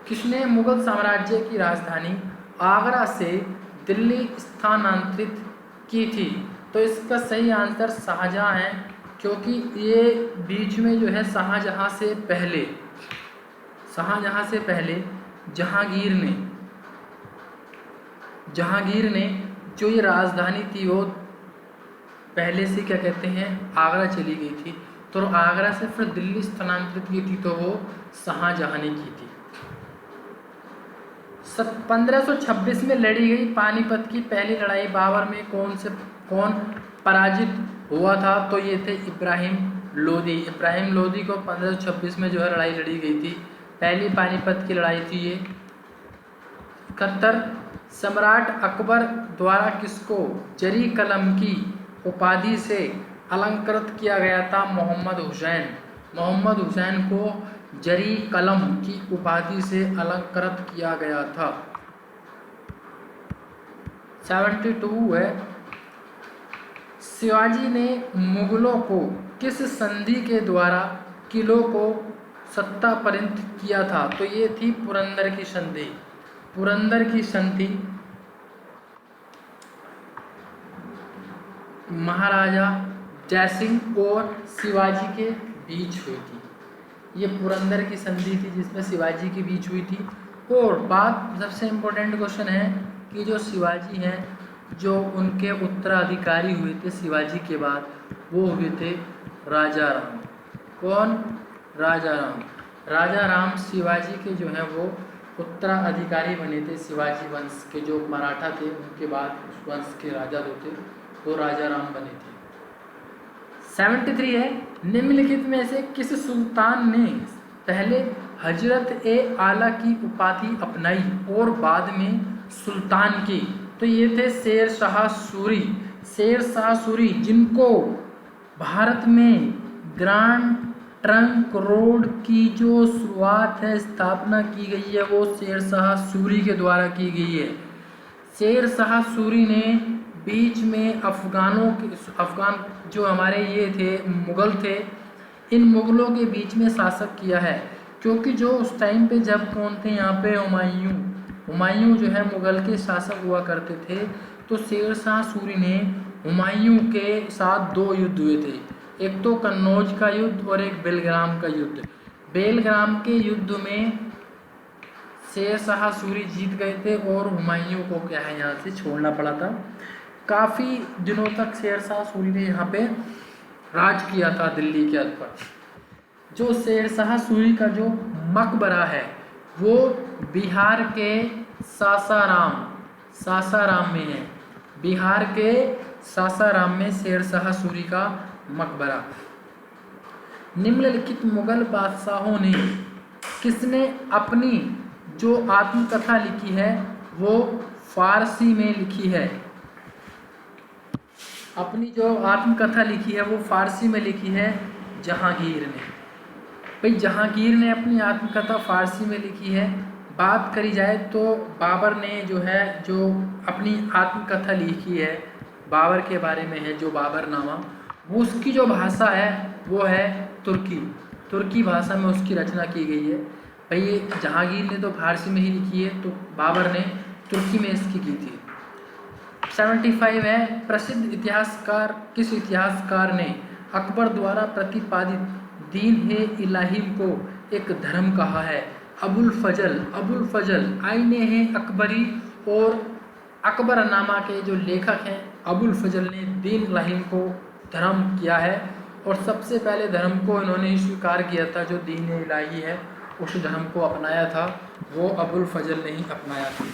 किसने मुगल साम्राज्य की राजधानी आगरा से दिल्ली स्थानांतरित की थी? तो इसका सही आंसर शाहजहां है, क्योंकि ये बीच में जो है शाहजहां से पहले जहांगीर ने जो ये राजधानी थी वो पहले से क्या कहते हैं आगरा चली गई थी। तो आगरा से फिर दिल्ली स्थानांतरित की थी, तो वो शाहजहां ने की थी। 1526 में लड़ी गई पानीपत की पहली लड़ाई बाबर में कौन पराजित हुआ था? तो ये थे इब्राहिम लोदी को 1526 में जो है लड़ाई लड़ी गई थी। पहली पानीपत की लड़ाई थी ये। 71 सम्राट अकबर द्वारा किसको जरी कलम की उपाधि से अलंकृत किया गया था? मोहम्मद हुसैन को जरी कलम की उपाधि से अलंकृत किया गया था। 72 है शिवाजी ने मुगलों को किस संधि के द्वारा किलों को सत्ता परिणत किया था? तो ये थी पुरंदर की संधि महाराजा जयसिंह और शिवाजी के बीच हुई थी। ये पुरंदर की संधि थी जिसमें शिवाजी के बीच हुई थी। और बात सबसे इम्पोर्टेंट क्वेश्चन है कि जो शिवाजी हैं, जो उनके उत्तराधिकारी हुए थे शिवाजी के बाद, वो हुए थे राजा राम। कौन? राजा राम शिवाजी के जो हैं वो उत्तराधिकारी बने थे। शिवाजी वंश के जो मराठा थे उनके बाद उस वंश के राजा जो थे वो राजा राम बने थे। 73 है निम्नलिखित में से किस सुल्तान ने पहले हजरत ए आला की उपाधि अपनाई और बाद में सुल्तान की? तो ये थे शेर शाह सूरी, जिनको भारत में ग्रांड ट्रंक रोड की जो शुरुआत है, स्थापना की गई है, वो शेर शाह सूरी के द्वारा की गई है। शेर शाह सूरी ने बीच में अफगान जो हमारे ये थे मुग़ल थे, इन मुग़लों के बीच में शासक किया है। क्योंकि जो उस टाइम पे जब कौन थे यहाँ पे हुमायूं जो है मुग़ल के शासक हुआ करते थे, तो शेर शाह सूरी ने हुमायूं के साथ 2 युद्ध हुए थे। एक तो कन्नौज का युद्ध और एक बेलग्राम का युद्ध। बेलग्राम के युद्ध में शेर शाह सूरी जीत गए थे और हुमायूं को क्या है यहाँ से छोड़ना पड़ा था। काफ़ी दिनों तक शेर शाह सूरी ने यहाँ पे राज किया था दिल्ली के ऊपर। जो शेर शाह सूरी का जो मकबरा है वो बिहार के सासाराम में है। बिहार के सासाराम में शेर शाह सूरी का मकबरा। निम्नलिखित मुगल बादशाहों ने किसने अपनी जो आत्मकथा लिखी है वो फारसी में लिखी है? अपनी जो आत्मकथा लिखी है वो फारसी में लिखी है जहांगीर ने। भाई जहांगीर ने अपनी आत्मकथा फारसी में लिखी है, बात करी जाए तो बाबर ने जो अपनी आत्मकथा लिखी है, बाबर के बारे में है जो बाबरनामा, वो उसकी जो भाषा है वो है तुर्की भाषा में उसकी रचना की गई है। भाई जहांगीर ने तो फारसी में ही लिखी है, तो बाबर ने तुर्की में इसकी की थी। 75 है, प्रसिद्ध इतिहासकार, किस इतिहासकार ने अकबर द्वारा प्रतिपादित दीन ए इलाही को एक धर्म कहा है? अबुल फजल आईने हैं अकबरी और अकबरनामा के जो लेखक हैं अबुल फजल ने दीन इलाही को धर्म किया है, और सबसे पहले धर्म को इन्होंने स्वीकार किया था, जो दीन इलाही है उस धर्म को अपनाया था, वो अबुल फजल ने ही अपनाया था।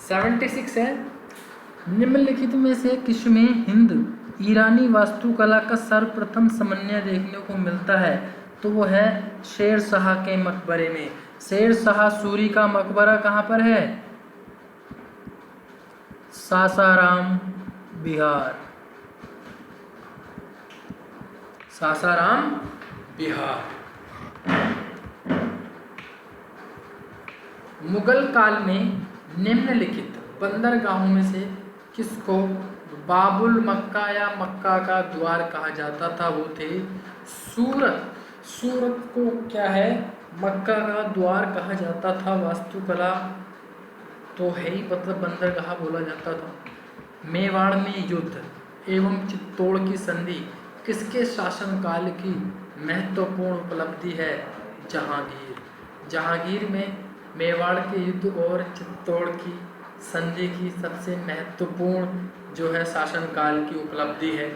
76 है, निम्नलिखित में से किसमें हिंद ईरानी वास्तुकला का सर्वप्रथम समन्वय देखने को मिलता है? तो वो है शेर शाह के मकबरे में। शेर शाह सूरी का मकबरा कहाँ पर है? सासाराम बिहार। सासाराम बिहार। मुगल काल में निम्नलिखित बंदरगाहों में से किसको बाबुल मक्का या मक्का का द्वार कहा जाता था? वो थे सूरत को क्या है, मक्का का द्वार कहा जाता था। वास्तुकला तो है ही, मतलब बंदरगाह बोला जाता था। मेवाड़ में युद्ध एवं चित्तौड़ की संधि किसके शासनकाल की महत्वपूर्ण उपलब्धि है? जहांगीर में मेवाड़ के युद्ध और चित्तौड़ की संधि की सबसे महत्वपूर्ण जो है शासनकाल की उपलब्धि है।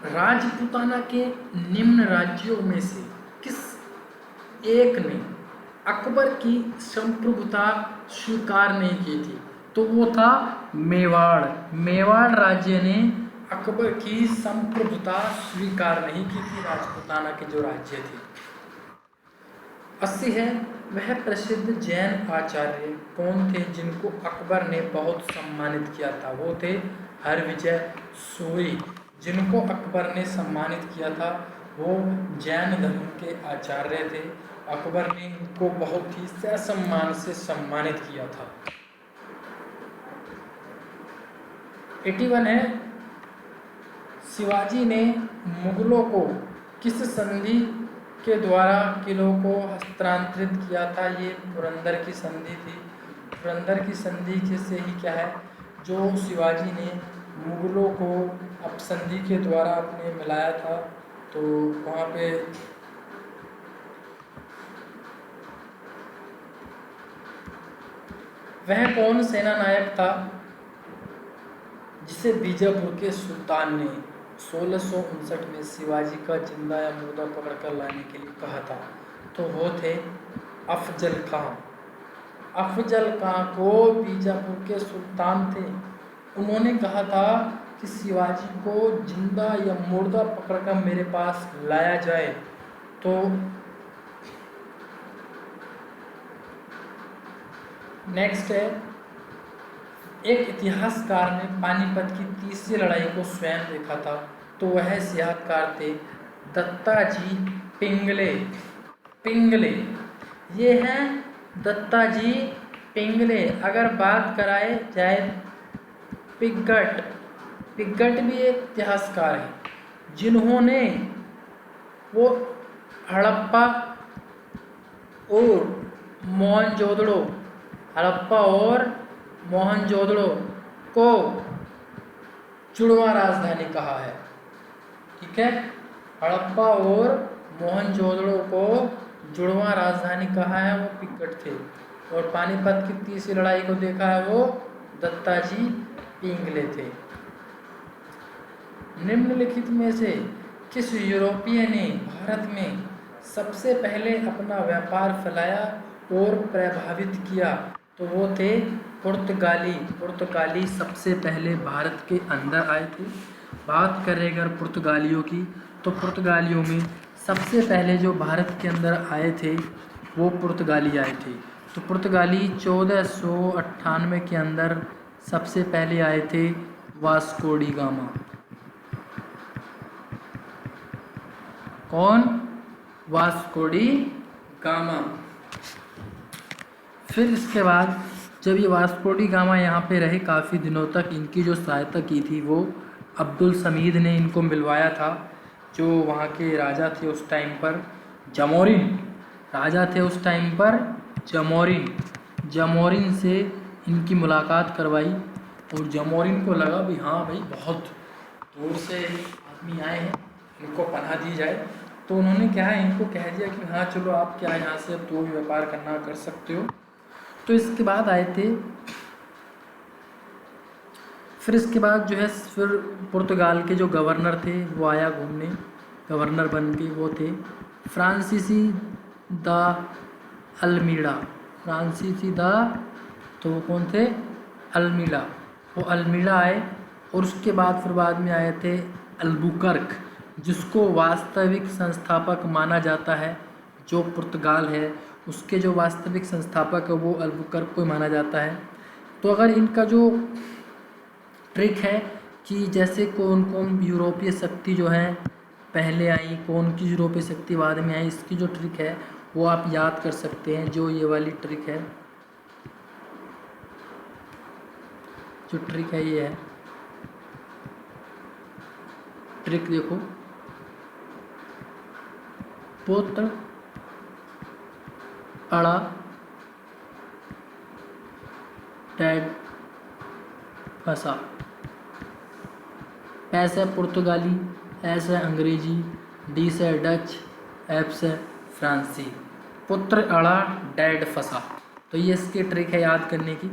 राजपूताना के निम्न राज्यों में से किस एक ने अकबर की संप्रभुता स्वीकार नहीं की थी? तो वो था मेवाड़ राज्य ने अकबर की संप्रभुता स्वीकार नहीं की थी, राजपूताना के जो राज्य थे। 80 है, वह प्रसिद्ध जैन आचार्य कौन थे जिनको अकबर ने बहुत सम्मानित किया था? वो थे हरविजय सूरी, जिनको अकबर ने सम्मानित किया था। वो जैन धर्म के आचार्य थे। अकबर ने इनको बहुत ही ससम्मान से सम्मानित किया था। 81 है, शिवाजी ने मुगलों को किस संधि के द्वारा किलों को हस्तांतरित किया था? ये पुरंदर की संधि थी। पुरंदर की संधि से ही क्या है, जो शिवाजी ने मुगलों को अब संधि के द्वारा अपने मिलाया था, तो वहाँ पे वह कौन सेना नायक था जिसे बीजापुर के सुल्तान ने 1659 में शिवाजी का जिंदा या मुर्दा पकड़कर लाने के लिए कहा था? तो वो थे अफजल खां। अफजल खां को बीजापुर के सुल्तान थे, उन्होंने कहा था कि शिवाजी को जिंदा या मुर्दा पकड़कर मेरे पास लाया जाए। तो नेक्स्ट है, एक इतिहासकार ने पानीपत की तीसरी लड़ाई को स्वयं देखा था, तो वह सियाहतकार थे दत्ताजी पिंगले। ये हैं दत्ताजी पिंगले। अगर बात कराए जाए पिगट भी एक इतिहासकार है, जिन्होंने वो हड़प्पा और मोहनजोदड़ो को जुड़वा राजधानी कहा है। ठीक है, हड़प्पा और मोहनजोदड़ो को जुड़वा राजधानी कहा है, वो पिगट थे। और पानीपत की तीसरी लड़ाई को देखा है, वो दत्ताजी पिंगले थे। निम्नलिखित में से किस यूरोपीय ने भारत में सबसे पहले अपना व्यापार फैलाया और प्रभावित किया? तो वो थे पुर्तगाली सबसे पहले भारत के अंदर आए थे। बात करें अगर पुर्तगालियों की, तो पुर्तगालियों में सबसे पहले जो भारत के अंदर आए थे वो पुर्तगाली आए थे। तो पुर्तगाली 1498 के अंदर सबसे पहले आए थे वास्को डी गामा। कौन? Vasco D gamma. फिर इसके बाद जब ये वास्को डी गामा यहाँ पे रहे काफ़ी दिनों तक, इनकी जो सहायता की थी वो अब्दुल समीद ने इनको मिलवाया था, जो वहाँ के राजा थे उस टाइम पर, जमोरिन राजा थे उस टाइम पर, जमोरिन से इनकी मुलाकात करवाई। और जमोरिन को लगा भी हाँ भाई बहुत दूर से आदमी आए हैं, इनको पनाह दी जाए। तो उन्होंने क्या है, इनको कह दिया कि हाँ चलो आप क्या यहाँ से अब जो भी व्यापार करना कर सकते हो। तो इसके बाद आए थे, फिर इसके बाद जो है फिर पुर्तगाल के जो गवर्नर थे वो आया घूमने, गवर्नर बन के, वो थे फ्रांसीसी द अल्मीड़ा। फ्रांसीसी द, तो वो कौन थे? अल्मीड़ा। वो अल्मीड़ा आए। और उसके बाद फिर बाद में आए थे अल्बुकर्क, जिसको वास्तविक संस्थापक माना जाता है। जो पुर्तगाल है उसके जो वास्तविक संस्थापक है वो अल्बुकर्क को माना जाता है। तो अगर इनका जो ट्रिक है कि जैसे कौन कौन यूरोपीय शक्ति जो है पहले आई, कौन की यूरोपीय शक्ति बाद में आई, इसकी जो ट्रिक है वो आप याद कर सकते हैं। जो ये वाली ट्रिक है, जो ट्रिक है ये है, ट्रिक देखो, पुत्र अड़ा डैड फंसा। पै से पुर्तगाली, ए से अंग्रेजी, डी से डच, एफ से फ्रांसी। पुत्र अड़ा डैड फंसा। तो ये इसकी ट्रिक है याद करने की।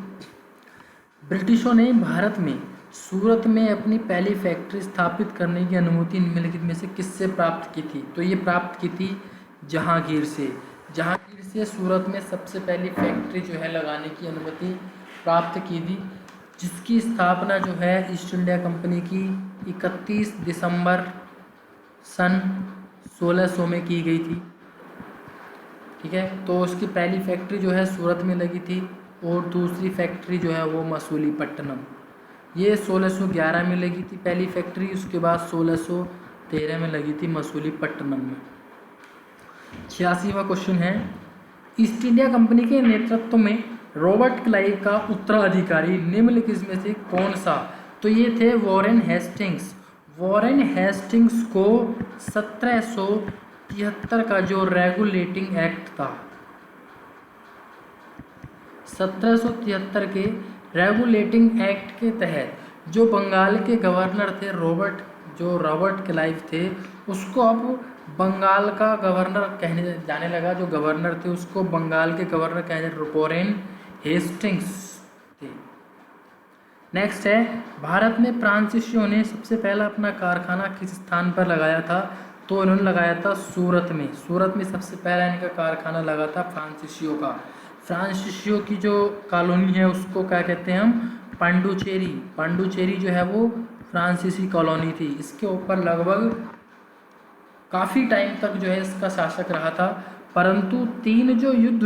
ब्रिटिशों ने भारत में सूरत में अपनी पहली फैक्ट्री स्थापित करने की अनुमति निम्नलिखित में से किससे प्राप्त की थी? तो ये प्राप्त की थी जहांगीर से। जहांगीर से सूरत में सबसे पहली फैक्ट्री जो है लगाने की अनुमति प्राप्त की थी, जिसकी स्थापना जो है ईस्ट इंडिया कंपनी की 31 दिसंबर सन 1600 में की गई थी। ठीक है, तो उसकी पहली फैक्ट्री जो है सूरत में लगी थी और दूसरी फैक्ट्री जो है वो मसूलीपट्टनम। ये 1611 में लगी थी पहली फैक्ट्री, उसके बाद 1613 में लगी थी मसूलीपट्टनम में। 86वां क्वेश्चन है, ईस्ट इंडिया कंपनी के नेतृत्व में रॉबर्ट क्लाइव का उत्तराधिकारी निम्नलिखित में से कौन सा? तो ये थे वॉरेन हेस्टिंग्स। वॉरेन हेस्टिंग्स को 1773 का जो रेगुलेटिंग एक्ट था, 1773 के रेगुलेटिंग एक्ट के तहत जो बंगाल के गवर्नर थे रॉबर्ट क्लाइव थे, उसको अब बंगाल का गवर्नर कहने जाने लगा। जो गवर्नर थे उसको बंगाल के गवर्नर कहने, वॉरेन हेस्टिंग्स थे। नेक्स्ट है, भारत में फ्रांसीसियों ने सबसे पहला अपना कारखाना किस स्थान पर लगाया था? तो इन्होंने लगाया था सूरत में। सूरत में सबसे पहला इनका कारखाना लगा था फ्रांसीसियों का। फ्रांसीसियों की जो कॉलोनी है उसको क्या कहते हैं हम? पांडुचेरी। पांडुचेरी जो है वो फ्रांसीसी कॉलोनी थी। इसके ऊपर लगभग काफ़ी टाइम तक जो है इसका शासक रहा था, परंतु तीन युद्ध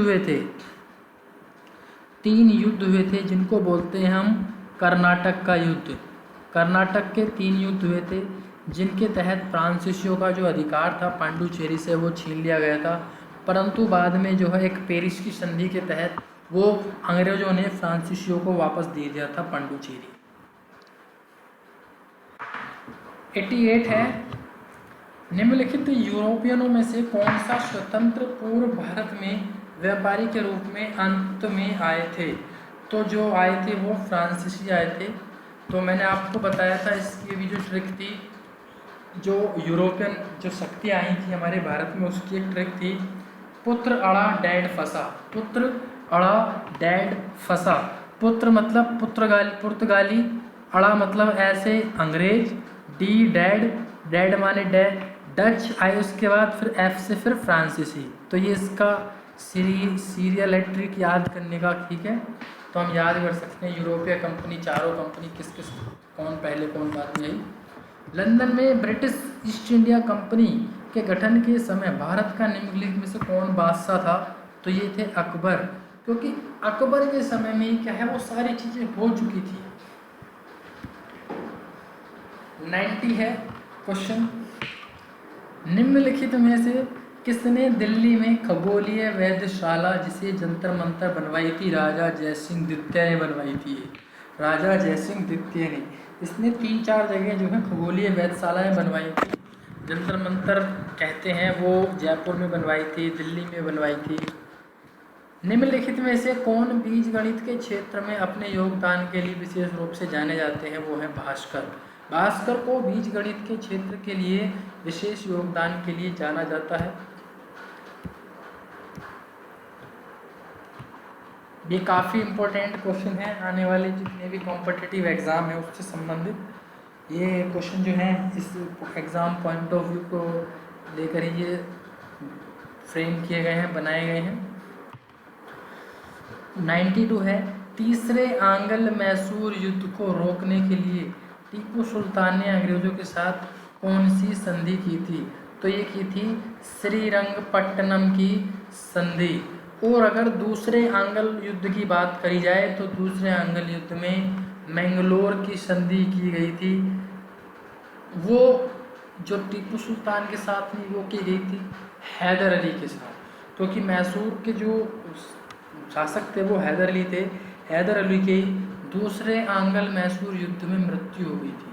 हुए थे जिनको बोलते हैं हम कर्नाटक का युद्ध। कर्नाटक के 3 युद्ध हुए थे जिनके तहत फ्रांसीसियों का जो अधिकार था पांडुचेरी से वो छीन लिया गया था, परंतु बाद में जो है एक पेरिस की संधि के तहत वो अंग्रेजों ने फ्रांसीसियों को वापस दे दिया था पांडुचेरी। 88 है, निम्नलिखित यूरोपियनों में से कौन सा स्वतंत्र पूर्व भारत में व्यापारी के रूप में अंत में आए थे? तो जो आए थे वो फ्रांसीसी आए थे। तो मैंने आपको बताया था इसकी भी जो ट्रिक थी, जो यूरोपियन जो शक्तियाँ आई थी हमारे भारत में, उसकी एक ट्रिक थी पुत्र अड़ा डैड फंसा। पुत्र अड़ा डैड फंसा। पुत्र मतलब पुर्तगाली, अड़ा मतलब ऐसे अंग्रेज, डी डैड माने डच आए, उसके बाद फिर एफ से फिर फ्रांसीसी। तो ये इसका सीरियल है ट्रिक याद करने का। ठीक है, तो हम याद कर सकते हैं यूरोपीय कंपनी, चारों कंपनी किस कौन पहले कौन बाद में आई। लंदन में ब्रिटिश ईस्ट इंडिया कंपनी के गठन के समय भारत का निम्नलिखित में से कौन बादशाह था? तो ये थे अकबर, क्योंकि अकबर के समय में क्या है वो सारी चीज़ें हो चुकी थी। 90 है क्वेश्चन, निम्नलिखित में से किसने दिल्ली में खगोलीय वेधशाला जिसे जंतर मंतर बनवाई थी? राजा जयसिंह द्वितीय ने बनवाई थी। राजा जयसिंह द्वितीय ने इसने 3-4 जगह जो है खगोलीय वेधशालाएं बनवाई थी। जंतर मंतर कहते हैं वो जयपुर में बनवाई थी, दिल्ली में बनवाई थी। निम्नलिखित में से कौन बीजगणित के क्षेत्र में अपने योगदान के लिए विशेष रूप से जाने जाते हैं? वो है भास्कर। भास्कर को बीजगणित के क्षेत्र के लिए विशेष योगदान के लिए जाना जाता है। ये काफ़ी इम्पोर्टेंट क्वेश्चन है, आने वाले जितने भी कॉम्पिटिटिव एग्ज़ाम है उससे संबंधित ये क्वेश्चन जो है इस एग्ज़ाम पॉइंट ऑफ व्यू को लेकर ही ये फ्रेम किए गए हैं, बनाए गए हैं। 92 है, तीसरे आंग्ल मैसूर युद्ध को रोकने के लिए टीपू सुल्तान ने अंग्रेज़ों के साथ कौन सी संधि की थी? तो ये की थी श्रीरंगपट्टनम की संधि। और अगर दूसरे आंग्ल युद्ध की बात करी जाए तो दूसरे आंग्ल युद्ध में मैंगलोर की संधि की गई थी। वो जो टीपू सुल्तान के साथ में वो की गई थी हैदर अली के साथ, क्योंकि मैसूर के जो शासक थे वो हैदर अली थे। हैदर अली के दूसरे आंग्ल मैसूर युद्ध में मृत्यु हो गई थी।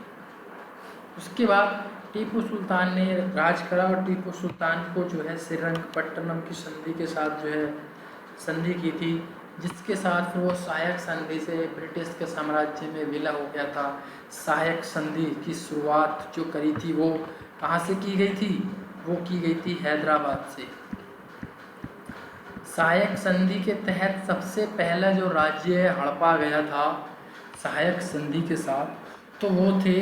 उसके बाद टीपू सुल्तान ने राज करा और टीपू सुल्तान को जो है श्रीरंगपट्टनम की संधि के साथ जो है संधि की थी, जिसके साथ फिर वो सहायक संधि से ब्रिटिश के साम्राज्य में विलय हो गया था। सहायक संधि की शुरुआत जो करी थी वो कहाँ से की गई थी? वो की गई थी हैदराबाद से। सहायक संधि के तहत सबसे पहला जो राज्य हड़पा गया था सहायक संधि के साथ, तो वो थे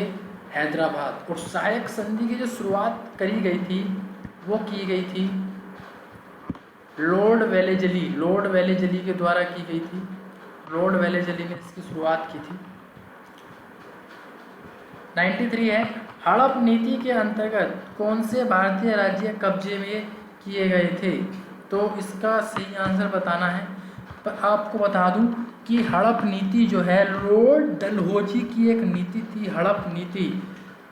हैदराबाद। और सहायक संधि की जो शुरुआत करी गई थी वो की गई थी लॉर्ड वेलेजली के द्वारा की गई थी। लॉर्ड वेलेजली ने इसकी शुरुआत की थी। 93 है, हड़प नीति के अंतर्गत कौन से भारतीय राज्य कब्जे में किए गए थे? तो इसका सही आंसर बताना है। पर आपको बता दूं कि हड़प नीति जो है लॉर्ड डलहौजी की एक नीति थी, हड़प नीति।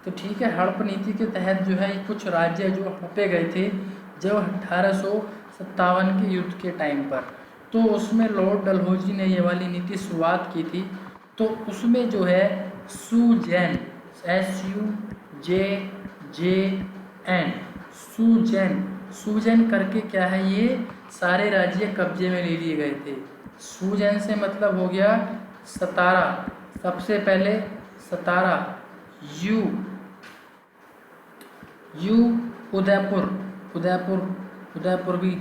तो ठीक है, हड़प नीति के तहत जो है कुछ राज्य जो हड़पे गए थे जब 1857 के युद्ध के टाइम पर, तो उसमें लॉर्ड डलहौजी ने ये वाली नीति शुरुआत की थी। तो उसमें जो है सुजैन SUJN सूजन करके क्या है, ये सारे राज्य कब्जे में ले लिए गए थे। सूजन से मतलब हो गया सतारा, सबसे पहले सतारा, यू उदयपुर भी,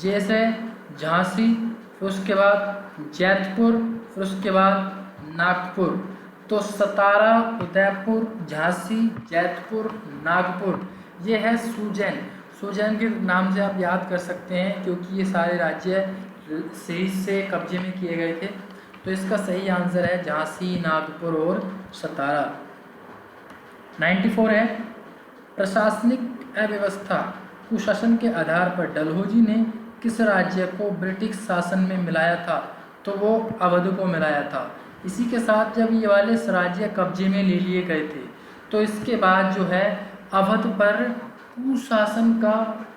जैसे झांसी, फिर उसके बाद जैतपुर, फिर उसके बाद नागपुर। तो सतारा, उदयपुर, झांसी, जैतपुर, नागपुर, ये है सूजन। सूजन के नाम से आप याद कर सकते हैं क्योंकि ये सारे राज्य सीरीज से कब्जे में किए गए थे। तो इसका सही आंसर है झांसी, नागपुर और सतारा। 94 है, प्रशासनिक अव्यवस्था कुशासन के आधार पर डलहौजी ने किस राज्य को ब्रिटिश शासन में मिलाया था? तो वो अवध को मिलाया था। इसी के साथ जब ये वाले राज्य कब्जे में ले लिए गए थे तो इसके बाद जो है अवध पर कुशासन का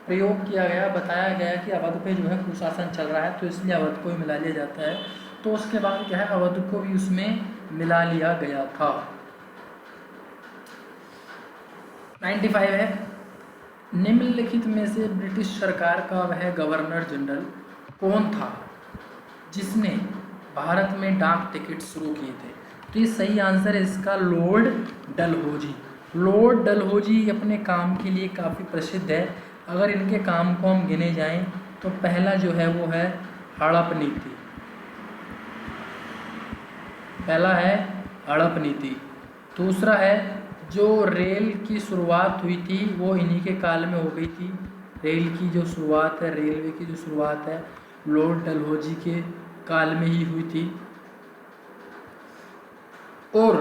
प्रयोग किया गया, बताया गया कि अवध पे जो है कुशासन चल रहा है तो इसलिए अवध को भी मिला लिया जाता है। तो उसके बाद क्या है, अवध को भी उसमें मिला लिया गया था। 95 है, निम्नलिखित में से ब्रिटिश सरकार का वह गवर्नर जनरल कौन था जिसने भारत में डाक टिकट शुरू किए थे? तो ये सही आंसर है इसका लॉर्ड डलहौजी। लॉर्ड डलहौजी अपने काम के लिए काफ़ी प्रसिद्ध है। अगर इनके काम को हम गिने जाएं तो पहला जो है वो है हड़प नीति, पहला है हड़प नीति। दूसरा है जो रेल की शुरुआत हुई थी वो इन्हीं के काल में हो गई थी। रेल की जो शुरुआत है, रेलवे की जो शुरुआत है लॉर्ड डलहौजी के काल में ही हुई थी। और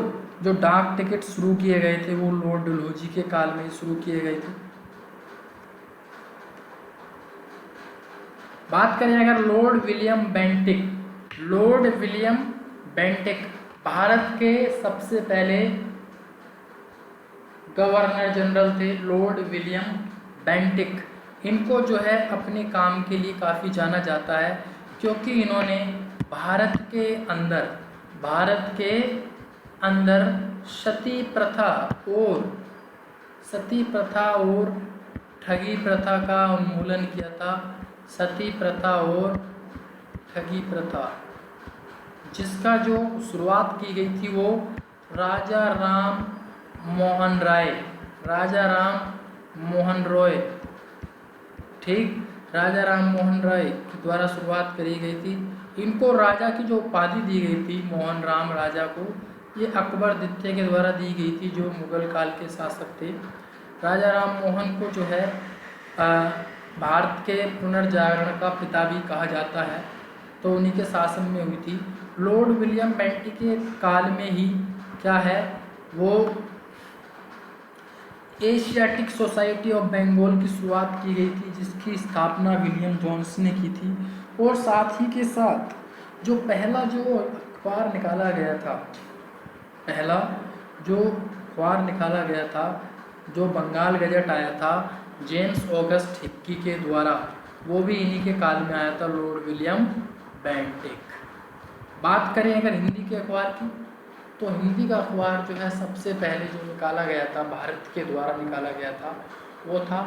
जो डाक टिकट शुरू किए गए थे वो लॉर्ड डलहौजी के काल में ही शुरू किए गए थे। बात करें अगर लॉर्ड विलियम बेंटिक भारत के सबसे पहले गवर्नर जनरल थे। लॉर्ड विलियम बेंटिक, इनको जो है अपने काम के लिए काफ़ी जाना जाता है, क्योंकि इन्होंने भारत के अंदर सती प्रथा और ठगी प्रथा का उन्मूलन किया था। सती प्रथा और ठगी प्रथा, जिसका जो शुरुआत की गई थी वो राजा राम मोहन रॉय, ठीक, राजा राम मोहन राय के द्वारा शुरुआत करी गई थी। इनको राजा की जो उपाधि दी गई थी, मोहन राम राजा को, ये अकबर द्वितीय के द्वारा दी गई थी, जो मुगल काल के शासक थे। राजा राम मोहन को जो है भारत के पुनर्जागरण का पिता भी कहा जाता है, तो उन्हीं के शासन में हुई थी। लॉर्ड विलियम बेंटिक के काल में ही क्या है, वो एशियाटिक सोसाइटी ऑफ बंगाल की शुरुआत की गई थी, जिसकी स्थापना विलियम जोन्स ने की थी। और साथ ही के साथ जो पहला जो अखबार निकाला गया था, जो बंगाल गजट आया था जेम्स ऑगस्ट हिक्की के द्वारा, वो भी इन्हीं के काल में आया था, लॉर्ड विलियम बेंटिक। बात करें अगर हिंदी के अखबार की, तो हिंदी का अखबार जो है सबसे पहले जो निकाला गया था, भारत के द्वारा निकाला गया था, वो था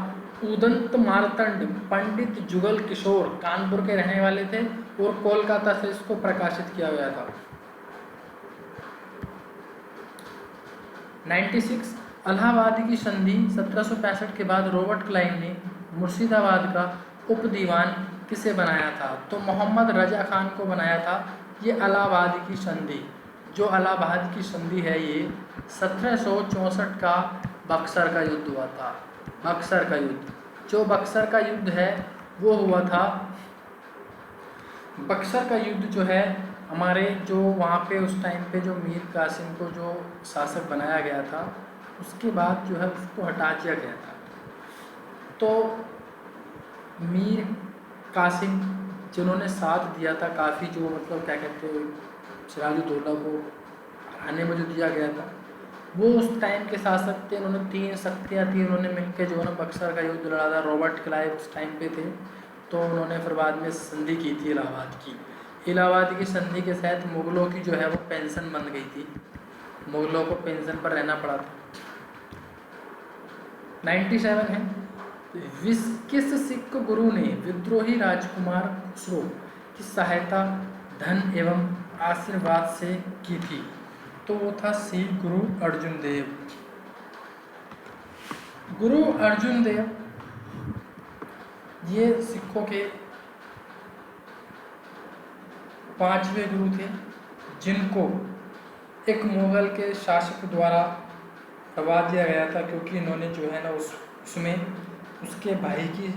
उदंत मार्तंड पंडित जुगल किशोर, कानपुर के रहने वाले थे और कोलकाता से इसको प्रकाशित किया गया था। 96 इलाहाबाद की संधि 1765 के बाद रॉबर्ट क्लाइव ने मुर्शिदाबाद का उप दीवान किसे बनाया था, तो मोहम्मद रजा खान को बनाया था। ये इलाहाबाद की संधि, जो इलाहाबाद की संधि है, ये 1764 का बक्सर का युद्ध हुआ था। बक्सर का युद्ध, जो बक्सर का युद्ध है वो हुआ था, बक्सर का युद्ध जो है हमारे जो वहाँ पे उस टाइम पे जो मीर कासिम को जो शासक बनाया गया था, उसके बाद जो है उसको हटा दिया गया था। तो मीर कासिम जिन्होंने साथ दिया था काफ़ी, जो मतलब क्या कहते हैं, सिराजुद्दौला को हराने में जो दिया गया था, वो उस टाइम के शासक थे। उन्होंने 3 शक्तियाँ थी, उन्होंने मिलकर जो है ना बक्सर का युद्ध लड़ा था। रॉबर्ट क्लाइव उस टाइम पे थे, तो उन्होंने फिर बाद में संधि की थी इलाहाबाद की। इलाहाबाद की संधि के तहत मुग़लों की जो है वो पेंशन बंद गई थी, मुग़लों को पेंशन पर रहना पड़ा था। 97 है, किस सिख गुरु ने विद्रोही राजकुमार खुसरो की सहायता धन एवं आशीर्वाद से की थी, तो वो था श्री गुरु अर्जुन देव। गुरु अर्जुन देव ये सिखों के 5वें गुरु थे, जिनको एक मुग़ल के शासक द्वारा करवा दिया गया था, क्योंकि इन्होंने जो है ना उसमें उसके भाई की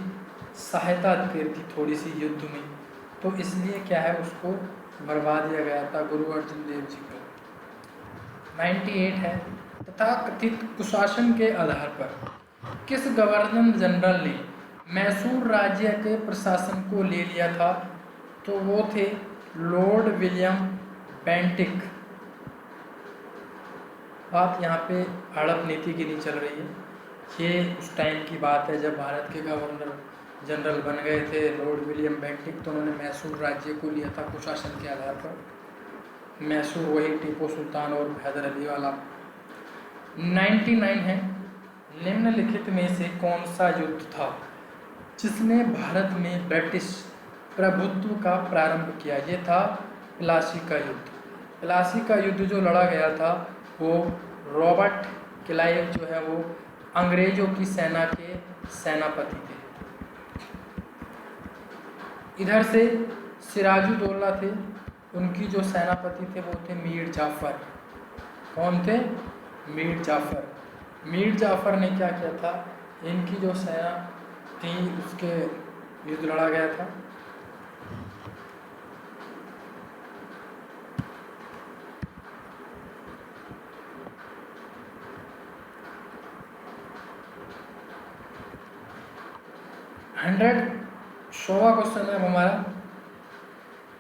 सहायता की थी थोड़ी सी युद्ध में, तो इसलिए क्या है उसको मरवा दिया गया था गुरु अर्जुन देव जी को। 98 है, तथा कथित कुशासन के आधार पर किस गवर्नर जनरल ने मैसूर राज्य के प्रशासन को ले लिया था, तो वो थे लॉर्ड विलियम बेंटिक। बात यहाँ पे हड़प नीति की नहीं चल रही है, ये उस टाइम की बात है जब भारत के गवर्नर जनरल बन गए थे लॉर्ड विलियम बेंटिक, तो उन्होंने मैसूर राज्य को लिया था कुशासन के आधार पर। मैसूर वही टीपू सुल्तान और हैदर अली वाला। 99 है, निम्नलिखित में से कौन सा युद्ध था जिसने भारत में ब्रिटिश प्रभुत्व का प्रारंभ किया? ये था प्लासी का युद्ध। प्लासी का युद्ध जो लड़ा गया था वो रॉबर्ट क्लाइव जो है वो अंग्रेज़ों की सेना के सेनापति थे। इधर से सिराजुद्दौला थे, उनकी जो सेनापति थे वो थे मीर जाफ़र। कौन थे? मीर जाफ़र। मीर जाफ़र ने क्या किया था, इनकी जो सेना थी उसके युद्ध लड़ा गया था। शोभा क्वेश्चन है हमारा,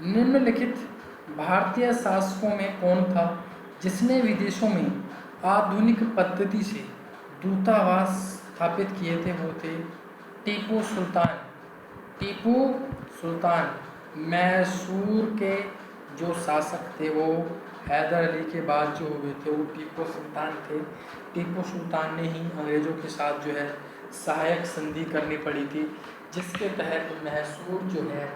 निम्नलिखित भारतीय शासकों में कौन था जिसने विदेशों में आधुनिक पद्धति से दूतावास स्थापित किए थे? वो थे टीपू सुल्तान, टीपू सुल्तान मैसूर के जो शासक थे वो हैदर अली के बाद जो हुए थे वो टीपू सुल्तान थे। टीपू सुल्तान ने ही अंग्रेज़ों के साथ जो है सहायक संधि करनी पड़ी थी, जिसके तहत मैसूर जो है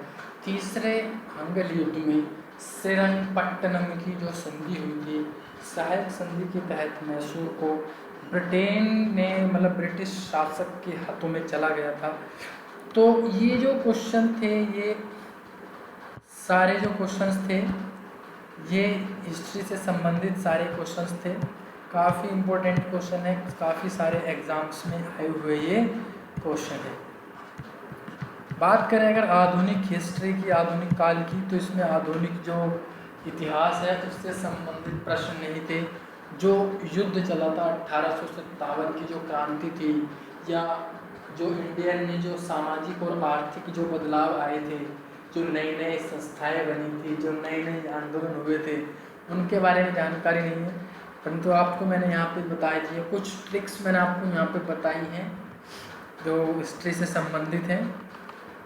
तीसरे अंग्ल युद्ध में श्रीरंगपट्टनम की जो संधि हुई थी, सहायक संधि के तहत मैसूर को ब्रिटेन ने मतलब ब्रिटिश शासक के हाथों में चला गया था। तो ये जो क्वेश्चन थे, ये सारे जो क्वेश्चंस थे ये हिस्ट्री से संबंधित सारे क्वेश्चंस थे। काफ़ी इम्पोर्टेंट क्वेश्चन है, काफ़ी सारे एग्ज़ाम्स में आए हुए ये क्वेश्चन है। बात करें अगर आधुनिक हिस्ट्री की, आधुनिक काल की, तो इसमें आधुनिक जो इतिहास है उससे संबंधित प्रश्न नहीं थे। जो युद्ध चला था 1857 की जो क्रांति थी, या जो इंडियन में जो सामाजिक और आर्थिक जो बदलाव आए थे, जो नई नई संस्थाएं बनी थी, जो नए नए आंदोलन हुए थे, उनके बारे में जानकारी नहीं है, परंतु आपको मैंने यहाँ पे बताई थी, कुछ ट्रिक्स मैंने आपको यहाँ पे बताई हैं जो हिस्ट्री से संबंधित हैं।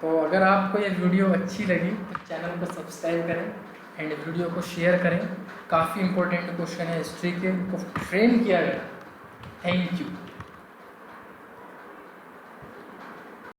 तो अगर आपको ये वीडियो अच्छी लगी तो चैनल को सब्सक्राइब करें एंड वीडियो को शेयर करें। काफ़ी इंपॉर्टेंट क्वेश्चन है हिस्ट्री के, उनको फ्रेम किया गया। Thank you.